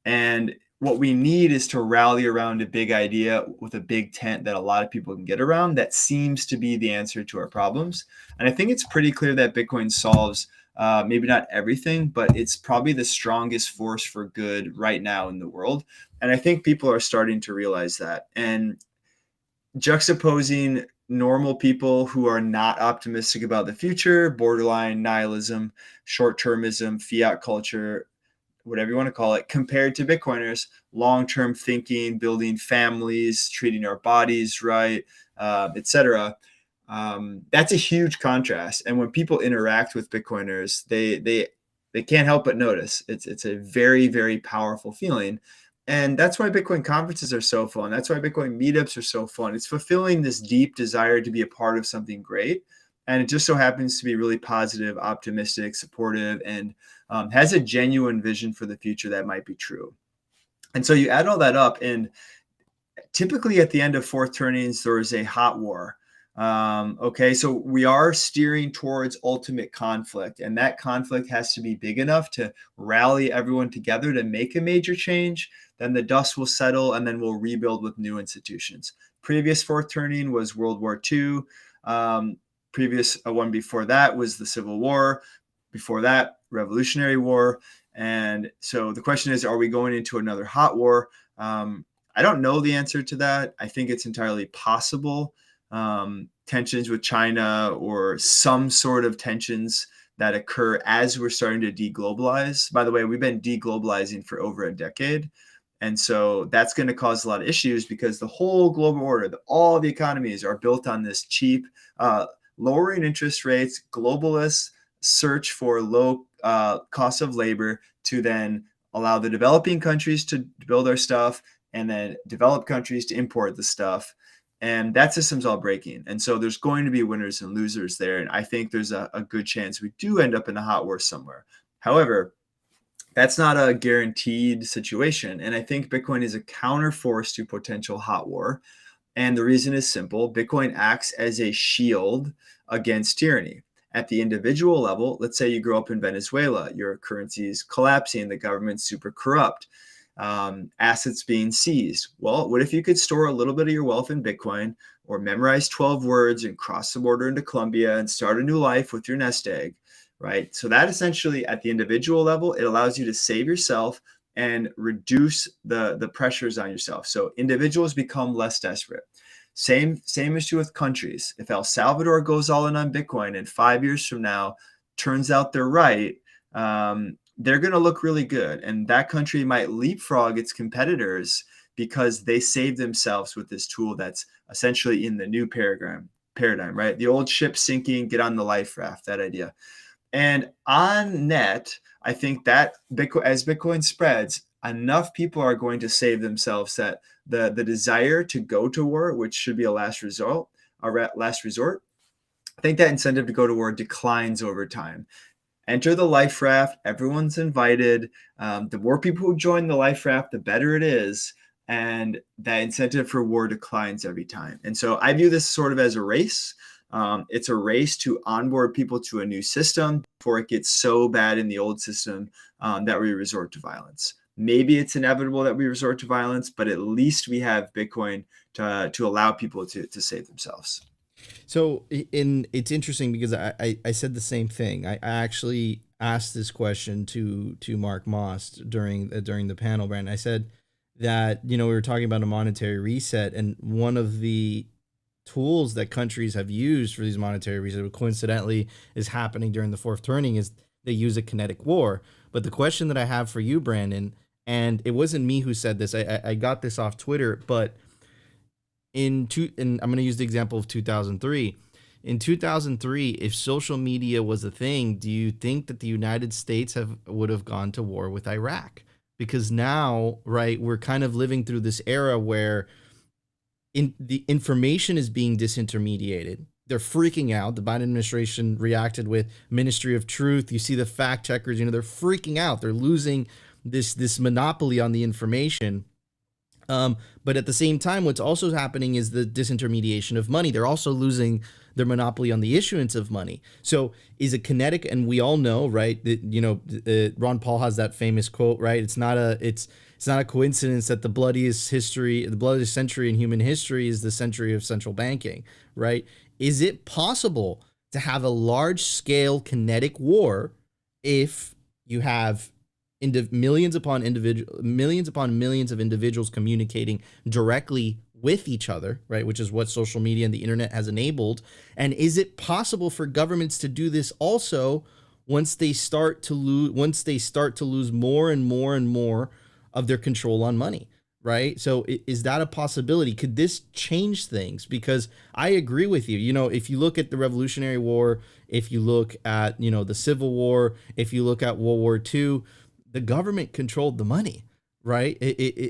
B: And what we need is to rally around a big idea with a big tent that a lot of people can get around. That seems to be the answer to our problems. And I think it's pretty clear that Bitcoin solves maybe not everything, but it's probably the strongest force for good right now in the world. And I think people are starting to realize that. And juxtaposing normal people who are not optimistic about the future, borderline nihilism, short-termism, fiat culture, whatever you want to call it, compared to Bitcoiners, long-term thinking, building families, treating our bodies right, etc. That's a huge contrast. And when people interact with Bitcoiners, they can't help but notice. It's a very, very powerful feeling. And that's why Bitcoin conferences are so fun. That's why Bitcoin meetups are so fun. It's fulfilling this deep desire to be a part of something great. And it just so happens to be really positive, optimistic, supportive, and has a genuine vision for the future that might be true. And so you add all that up, and typically at the end of fourth turnings, there is a hot war. Okay, so we are steering towards ultimate conflict, and that conflict has to be big enough to rally everyone together to make a major change. Then the dust will settle, and then we'll rebuild with new institutions. Previous fourth turning was World War II. Previous one before that was the Civil War. Before that, Revolutionary War. And so the question is, are we going into another hot war? I don't know the answer to that. I think it's entirely possible. Tensions with China or some sort of tensions that occur as we're starting to deglobalize. By the way, we've been deglobalizing for over a decade. And so that's going to cause a lot of issues because the whole global order, all the economies are built on this cheap, lowering interest rates, globalist search for low cost of labor to then allow the developing countries to build our stuff and then developed countries to import the stuff. And that system's all breaking. And so there's going to be winners and losers there. And I think there's a good chance we do end up in a hot war somewhere. However, that's not a guaranteed situation. And I think Bitcoin is a counterforce to potential hot war. And the reason is simple. Bitcoin acts as a shield against tyranny. At the individual level, let's say you grow up in Venezuela, your currency is collapsing, the government's super corrupt, assets being seized. Well, what if you could store a little bit of your wealth in Bitcoin or memorize 12 words and cross the border into Colombia and start a new life with your nest egg, right? So that essentially at the individual level, it allows you to save yourself and reduce the pressures on yourself. So individuals become less desperate. Same is true with countries. If El Salvador goes all in on Bitcoin and 5 years from now turns out they're right, they're going to look really good. And that country might leapfrog its competitors because they saved themselves with this tool that's essentially in the new paradigm, right? The old ship sinking, get on the life raft, that idea. And on net, I think that Bitcoin, as Bitcoin spreads, enough people are going to save themselves that the desire to go to war, which should be a last resort, I think that incentive to go to war declines over time. Enter the life raft. Everyone's invited. The more people who join the life raft, the better it is. And that incentive for war declines every time. And so I view this sort of as a race. It's a race to onboard people to a new system before it gets so bad in the old system that we resort to violence. Maybe it's inevitable that we resort to violence, but at least we have Bitcoin to allow people to save themselves.
A: So it's interesting because I said the same thing. I actually asked this question to Mark Moss during the panel, Brandon. I said that, we were talking about a monetary reset, and one of the tools that countries have used for these monetary resets, coincidentally, is happening during the fourth turning, is they use a kinetic war. But the question that I have for you, Brandon, and it wasn't me who said this, I got this off Twitter, but and I'm going to use the example of 2003. In 2003, if social media was a thing, do you think that the United States would have gone to war with Iraq? Because now, right, we're kind of living through this era where the information is being disintermediated. They're freaking out. The Biden administration reacted with Ministry of Truth. You see the fact checkers, they're freaking out. They're losing this monopoly on the information. But at the same time, what's also happening is the disintermediation of money. They're also losing their monopoly on the issuance of money. So is it kinetic? And we all know, right, that, Ron Paul has that famous quote, right? It's not a coincidence that the bloodiest century in human history is the century of central banking, right? Is it possible to have a large scale kinetic war if you have millions upon millions of individuals communicating directly with each other, right? Which is what social media and the internet has enabled. And is it possible for governments to do this also once they start to lose more and more and more of their control on money, right? So is that a possibility? Could this change things? Because I agree with you. If you look at the Revolutionary War, if you look at, the Civil War, if you look at World War II, the government controlled the money, right?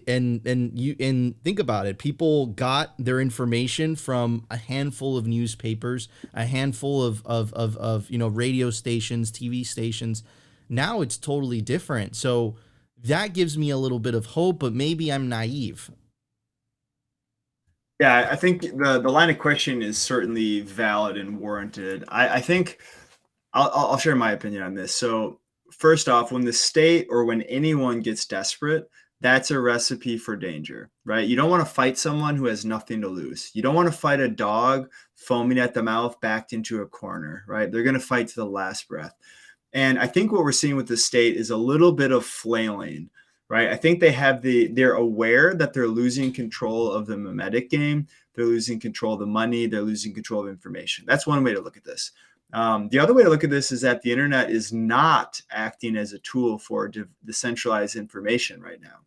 A: And think about it. People got their information from a handful of newspapers, a handful of radio stations, TV stations. Now it's totally different. So that gives me a little bit of hope, but maybe I'm naive.
B: Yeah, I think the line of question is certainly valid and warranted. I think I'll share my opinion on this. So first off, when the state or when anyone gets desperate, that's a recipe for danger, right? You don't want to fight someone who has nothing to lose. You don't want to fight a dog foaming at the mouth backed into a corner, right? They're going to fight to the last breath. And I think what we're seeing with the state is a little bit of flailing, right? I think they're aware that they're losing control of the mimetic game. They're losing control of the money. They're losing control of information. That's one way to look at this. The other way to look at this is that the internet is not acting as a tool for decentralized information right now.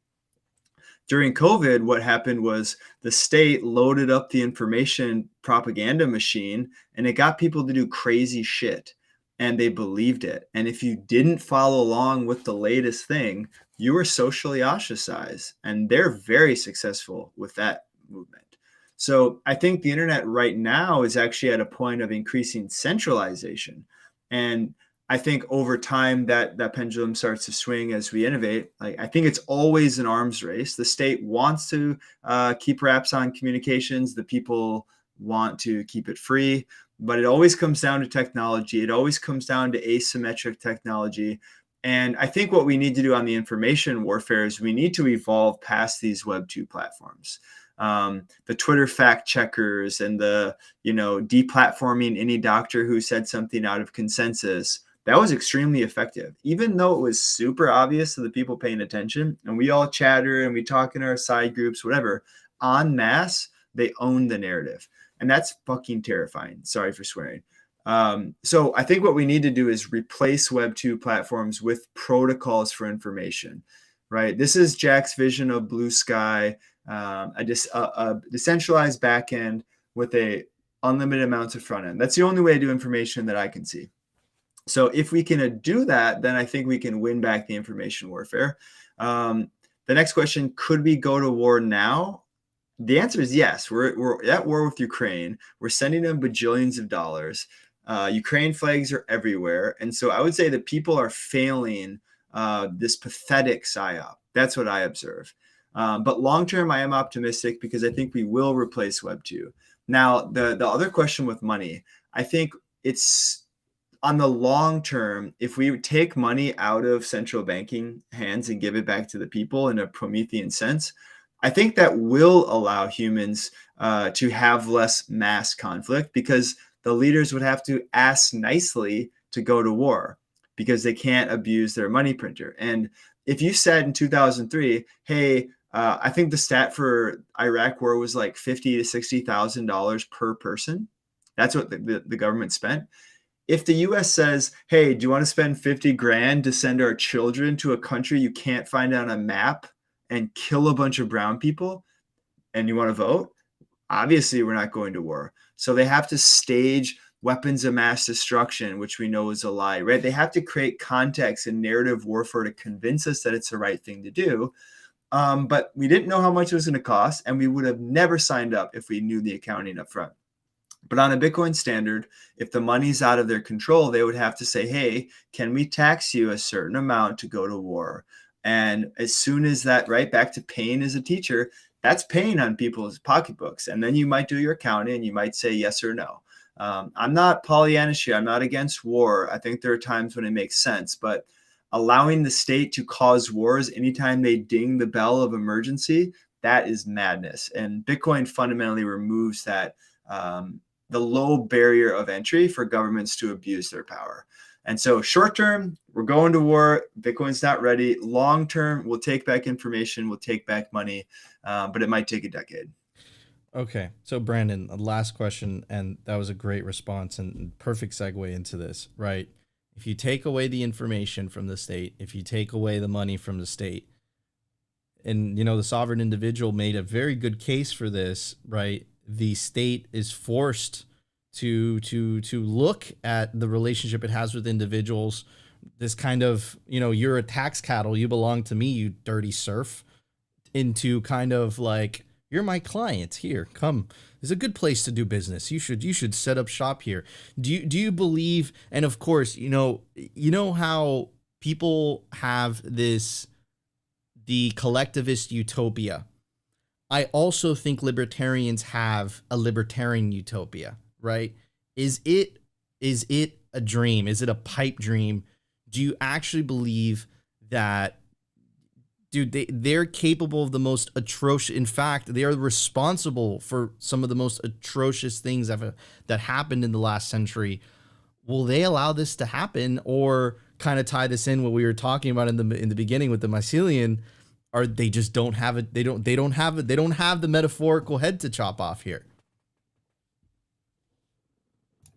B: During COVID, what happened was the state loaded up the information propaganda machine and it got people to do crazy shit and they believed it. And if you didn't follow along with the latest thing, you were socially ostracized. And they're very successful with that movement. So I think the internet right now is actually at a point of increasing centralization. And I think over time that pendulum starts to swing as we innovate. Like, I think it's always an arms race. The state wants to keep wraps on communications. The people want to keep it free, but it always comes down to technology. It always comes down to asymmetric technology. And I think what we need to do on the information warfare is we need to evolve past these Web 2 platforms. The Twitter fact checkers and the, deplatforming any doctor who said something out of consensus. That was extremely effective, even though it was super obvious to the people paying attention. And we all chatter and we talk in our side groups, whatever. En masse, they own the narrative. And that's fucking terrifying. Sorry for swearing. So I think what we need to do is replace Web 2 platforms with protocols for information, right? This is Jack's vision of blue sky, a decentralized backend with a unlimited amounts of front end. That's the only way to do information that I can see. So if we can do that, then I think we can win back the information warfare. The next question, could we go to war now? The answer is yes. We're at war with Ukraine. We're sending them bajillions of dollars. Ukraine flags are everywhere. And so I would say that people are failing this pathetic psyop. That's what I observe. But long-term, I am optimistic because I think we will replace Web 2. Now, the other question with money, I think it's on the long term, if we take money out of central banking hands and give it back to the people in a Promethean sense, I think that will allow humans to have less mass conflict because the leaders would have to ask nicely to go to war because they can't abuse their money printer. And if you said in 2003, hey, I think the stat for Iraq war was like $50,000 to $60,000 per person. That's what the government spent. If the US says, hey, do you want to spend 50 grand to send our children to a country you can't find on a map and kill a bunch of brown people and you want to vote? Obviously, we're not going to war. So they have to stage weapons of mass destruction, which we know is a lie, right? They have to create context and narrative warfare to convince us that it's the right thing to do. But we didn't know how much it was going to cost, and we would have never signed up if we knew the accounting up front. But on a Bitcoin standard, if the money's out of their control, they would have to say, hey, can we tax you a certain amount to go to war? And as soon as that, right, back to paying as a teacher, that's paying on people's pocketbooks. And then you might do your accounting and you might say yes or no. I'm not Pollyannish here. I'm not against war. I think there are times when it makes sense, but allowing the state to cause wars anytime they ding the bell of emergency, that is madness. And Bitcoin fundamentally removes that, the low barrier of entry for governments to abuse their power. And so short term, we're going to war. Bitcoin's not ready. Long term, we'll take back information. We'll take back money, but it might take a decade.
A: Okay. So Brandon, last question, and that was a great response and perfect segue into this, right? If you take away the information from the state, if you take away the money from the state, and, the sovereign individual made a very good case for this, right? The state is forced to look at the relationship it has with individuals. This kind of, you're a tax cattle, you belong to me, you dirty serf, into kind of like, you're my client, here, come. It's a good place to do business. You should set up shop here. Do you believe? And of course, you know how people have this the collectivist utopia. I also think libertarians have a libertarian utopia, right? Is it a dream? Is it a pipe dream? Do you actually believe that, dude, they're capable of the most atrocious, in fact, they are responsible for some of the most atrocious things that happened in the last century? Will they allow this to happen, or kind of tie this in what we were talking about in the beginning with the mycelium? Or they just don't have it. They don't have it. They don't have the metaphorical head to chop off here.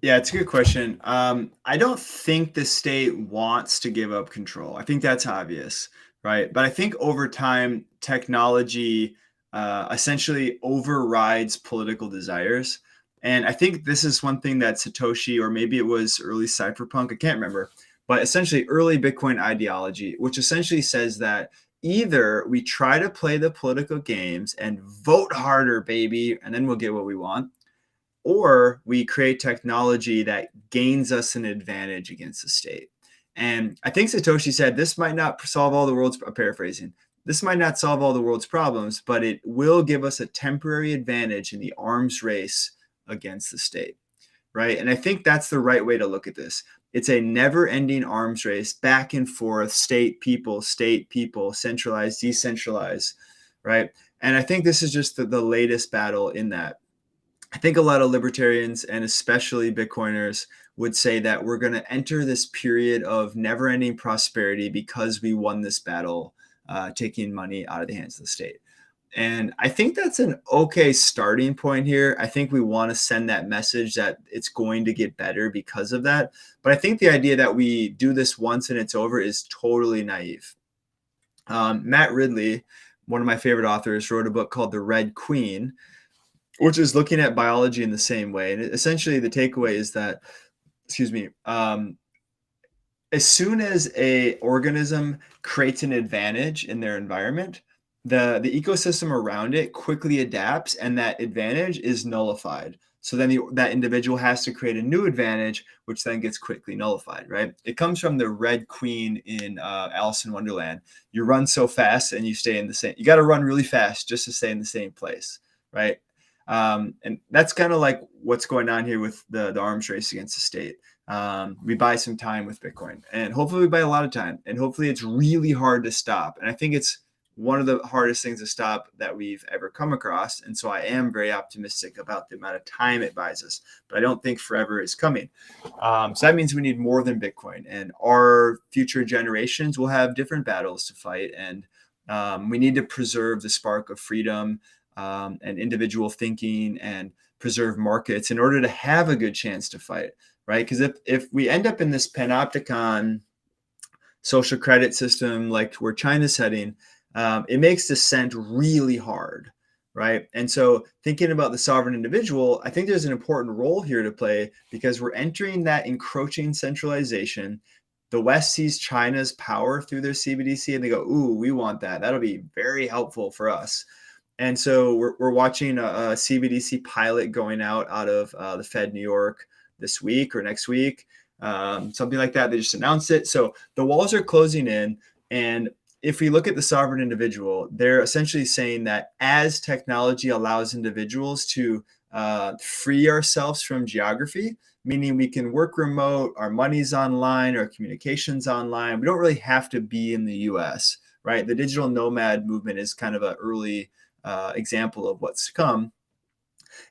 B: Yeah, it's a good question. I don't think the state wants to give up control. I think that's obvious, right? But I think over time, technology essentially overrides political desires. And I think this is one thing that Satoshi, or maybe it was early cypherpunk, I can't remember, but essentially early Bitcoin ideology, which essentially says that either we try to play the political games and vote harder, baby, and then we'll get what we want, or we create technology that gains us an advantage against the state. And I think Satoshi said this might not solve all the world's, paraphrasing, this might not solve all the world's problems, but it will give us a temporary advantage in the arms race against the state, right? And I think that's the right way to look at this. It's a never-ending arms race, back and forth, state, people, centralized, decentralized, right? And I think this is just the latest battle in that. I think a lot of libertarians, and especially Bitcoiners, would say that we're going to enter this period of never-ending prosperity because we won this battle, taking money out of the hands of the state. And I think that's an okay starting point here. I think we want to send that message that it's going to get better because of that. But I think the idea that we do this once and it's over is totally naive. Matt Ridley, one of my favorite authors, wrote a book called The Red Queen, which is looking at biology in the same way. And essentially the takeaway is that, as soon as a organism creates an advantage in their environment, the ecosystem around it quickly adapts, and that advantage is nullified. So then that individual has to create a new advantage, which then gets quickly nullified, right? It comes from the Red Queen in Alice in Wonderland. You run so fast and you stay in the same, you got to run really fast just to stay in the same place, right? And that's kind of like what's going on here with the arms race against the state. We buy some time with Bitcoin, and hopefully we buy a lot of time, and hopefully it's really hard to stop. And I think it's one of the hardest things to stop that we've ever come across. And so I am very optimistic about the amount of time it buys us, but I don't think forever is coming. So that means we need more than Bitcoin, and our future generations will have different battles to fight. And we need to preserve the spark of freedom and individual thinking, and preserve markets in order to have a good chance to fight, right? Because if we end up in this panopticon social credit system like where China's heading, it makes dissent really hard, right? And so thinking about the sovereign individual, I think there's an important role here to play, because we're entering that encroaching centralization. The West sees China's power through their CBDC, and they go, ooh, we want that. That'll be very helpful for us. And so we're watching a CBDC pilot going out of the Fed New York this week or next week, something like that. They just announced it. So the walls are closing in. And if we look at the sovereign individual, they're essentially saying that as technology allows individuals to free ourselves from geography, meaning we can work remote, our money's online, our communication's online. We don't really have to be in the US, right? The digital nomad movement is kind of an early example of what's to come.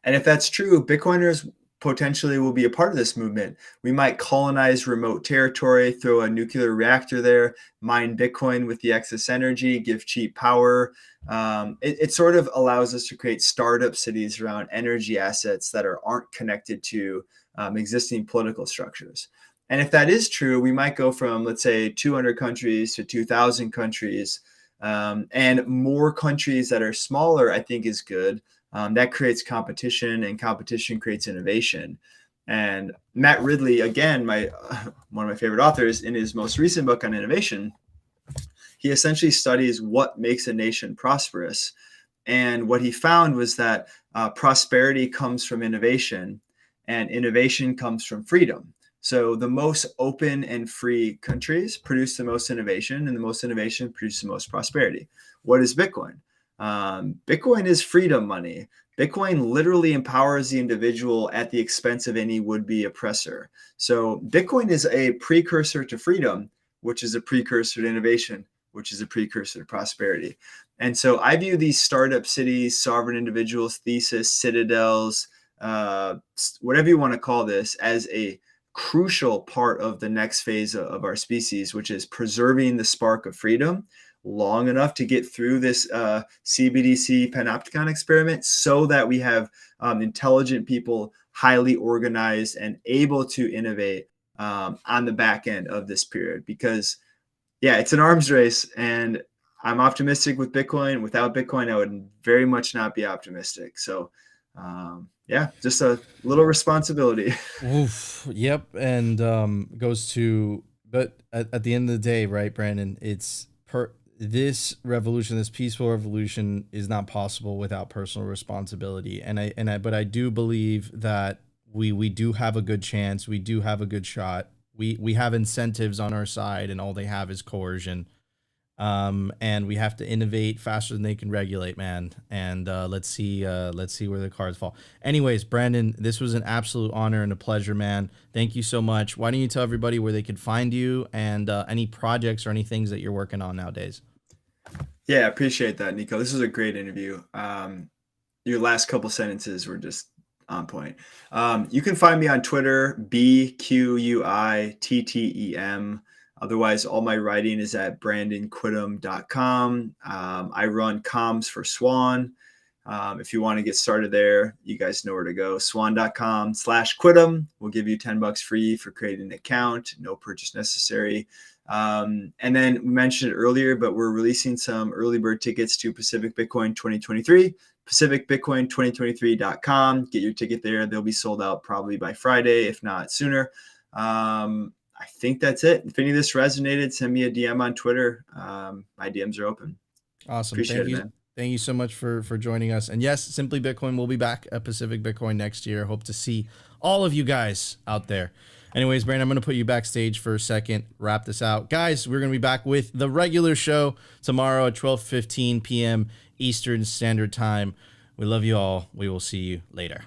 B: And if that's true, Bitcoiners potentially will be a part of this movement. We might colonize remote territory, throw a nuclear reactor there, mine Bitcoin with the excess energy, give cheap power. It sort of allows us to create startup cities around energy assets that aren't connected to existing political structures. And if that is true, we might go from, let's say, 200 countries to 2,000 countries. And more countries that are smaller, I think, is good. That creates competition, and competition creates innovation. And Matt Ridley, again, one of my favorite authors, in his most recent book on innovation, he essentially studies what makes a nation prosperous. And what he found was that prosperity comes from innovation, and innovation comes from freedom. So the most open and free countries produce the most innovation, and the most innovation produces the most prosperity. What is Bitcoin? Bitcoin is freedom money. Bitcoin literally empowers the individual at the expense of any would-be oppressor. So Bitcoin is a precursor to freedom, which is a precursor to innovation, which is a precursor to prosperity. And so I view these startup cities, sovereign individuals, thesis, citadels, whatever you want to call this, as a crucial part of the next phase of our species, which is preserving the spark of freedom long enough to get through this CBDC panopticon experiment so that we have intelligent people, highly organized and able to innovate on the back end of this period. Because yeah, it's an arms race, and I'm optimistic with Bitcoin. Without Bitcoin, I would very much not be optimistic. So yeah, just a little responsibility.
A: Oof. Yep. And goes to, but at the end of the day, right, Brandon, it's this revolution, this peaceful revolution is not possible without personal responsibility. But I do believe that we do have a good chance. We do have a good shot. We have incentives on our side, and all they have is coercion. And we have to innovate faster than they can regulate, man. And let's see where the cards fall. Anyways, Brandon, this was an absolute honor and a pleasure, man. Thank you so much. Why don't you tell everybody where they could find you and any projects or any things that you're working on nowadays?
B: Yeah, I appreciate that, Nico. This was a great interview. Your last couple sentences were just on point. You can find me on Twitter, BQUITTEM. Otherwise, all my writing is at brandonquittem.com. I run comms for Swan. If you want to get started there, you guys know where to go. Swan.com/Quittem will give you $10 free for creating an account. No purchase necessary. And then we mentioned it earlier, but we're releasing some early bird tickets to Pacific Bitcoin 2023. PacificBitcoin2023.com. Get your ticket there. They'll be sold out probably by Friday, if not sooner. I think that's it. If any of this resonated, send me a DM on Twitter. My DMs are open.
A: Awesome.
B: Appreciate
A: Thank
B: it,
A: you.
B: man.
A: Thank you so much for joining us. And yes, Simply Bitcoin will be back at Pacific Bitcoin next year. Hope to see all of you guys out there. Anyways, Brandon, I'm going to put you backstage for a second, wrap this out. Guys, we're going to be back with the regular show tomorrow at 12:15 p.m. Eastern Standard Time. We love you all. We will see you later.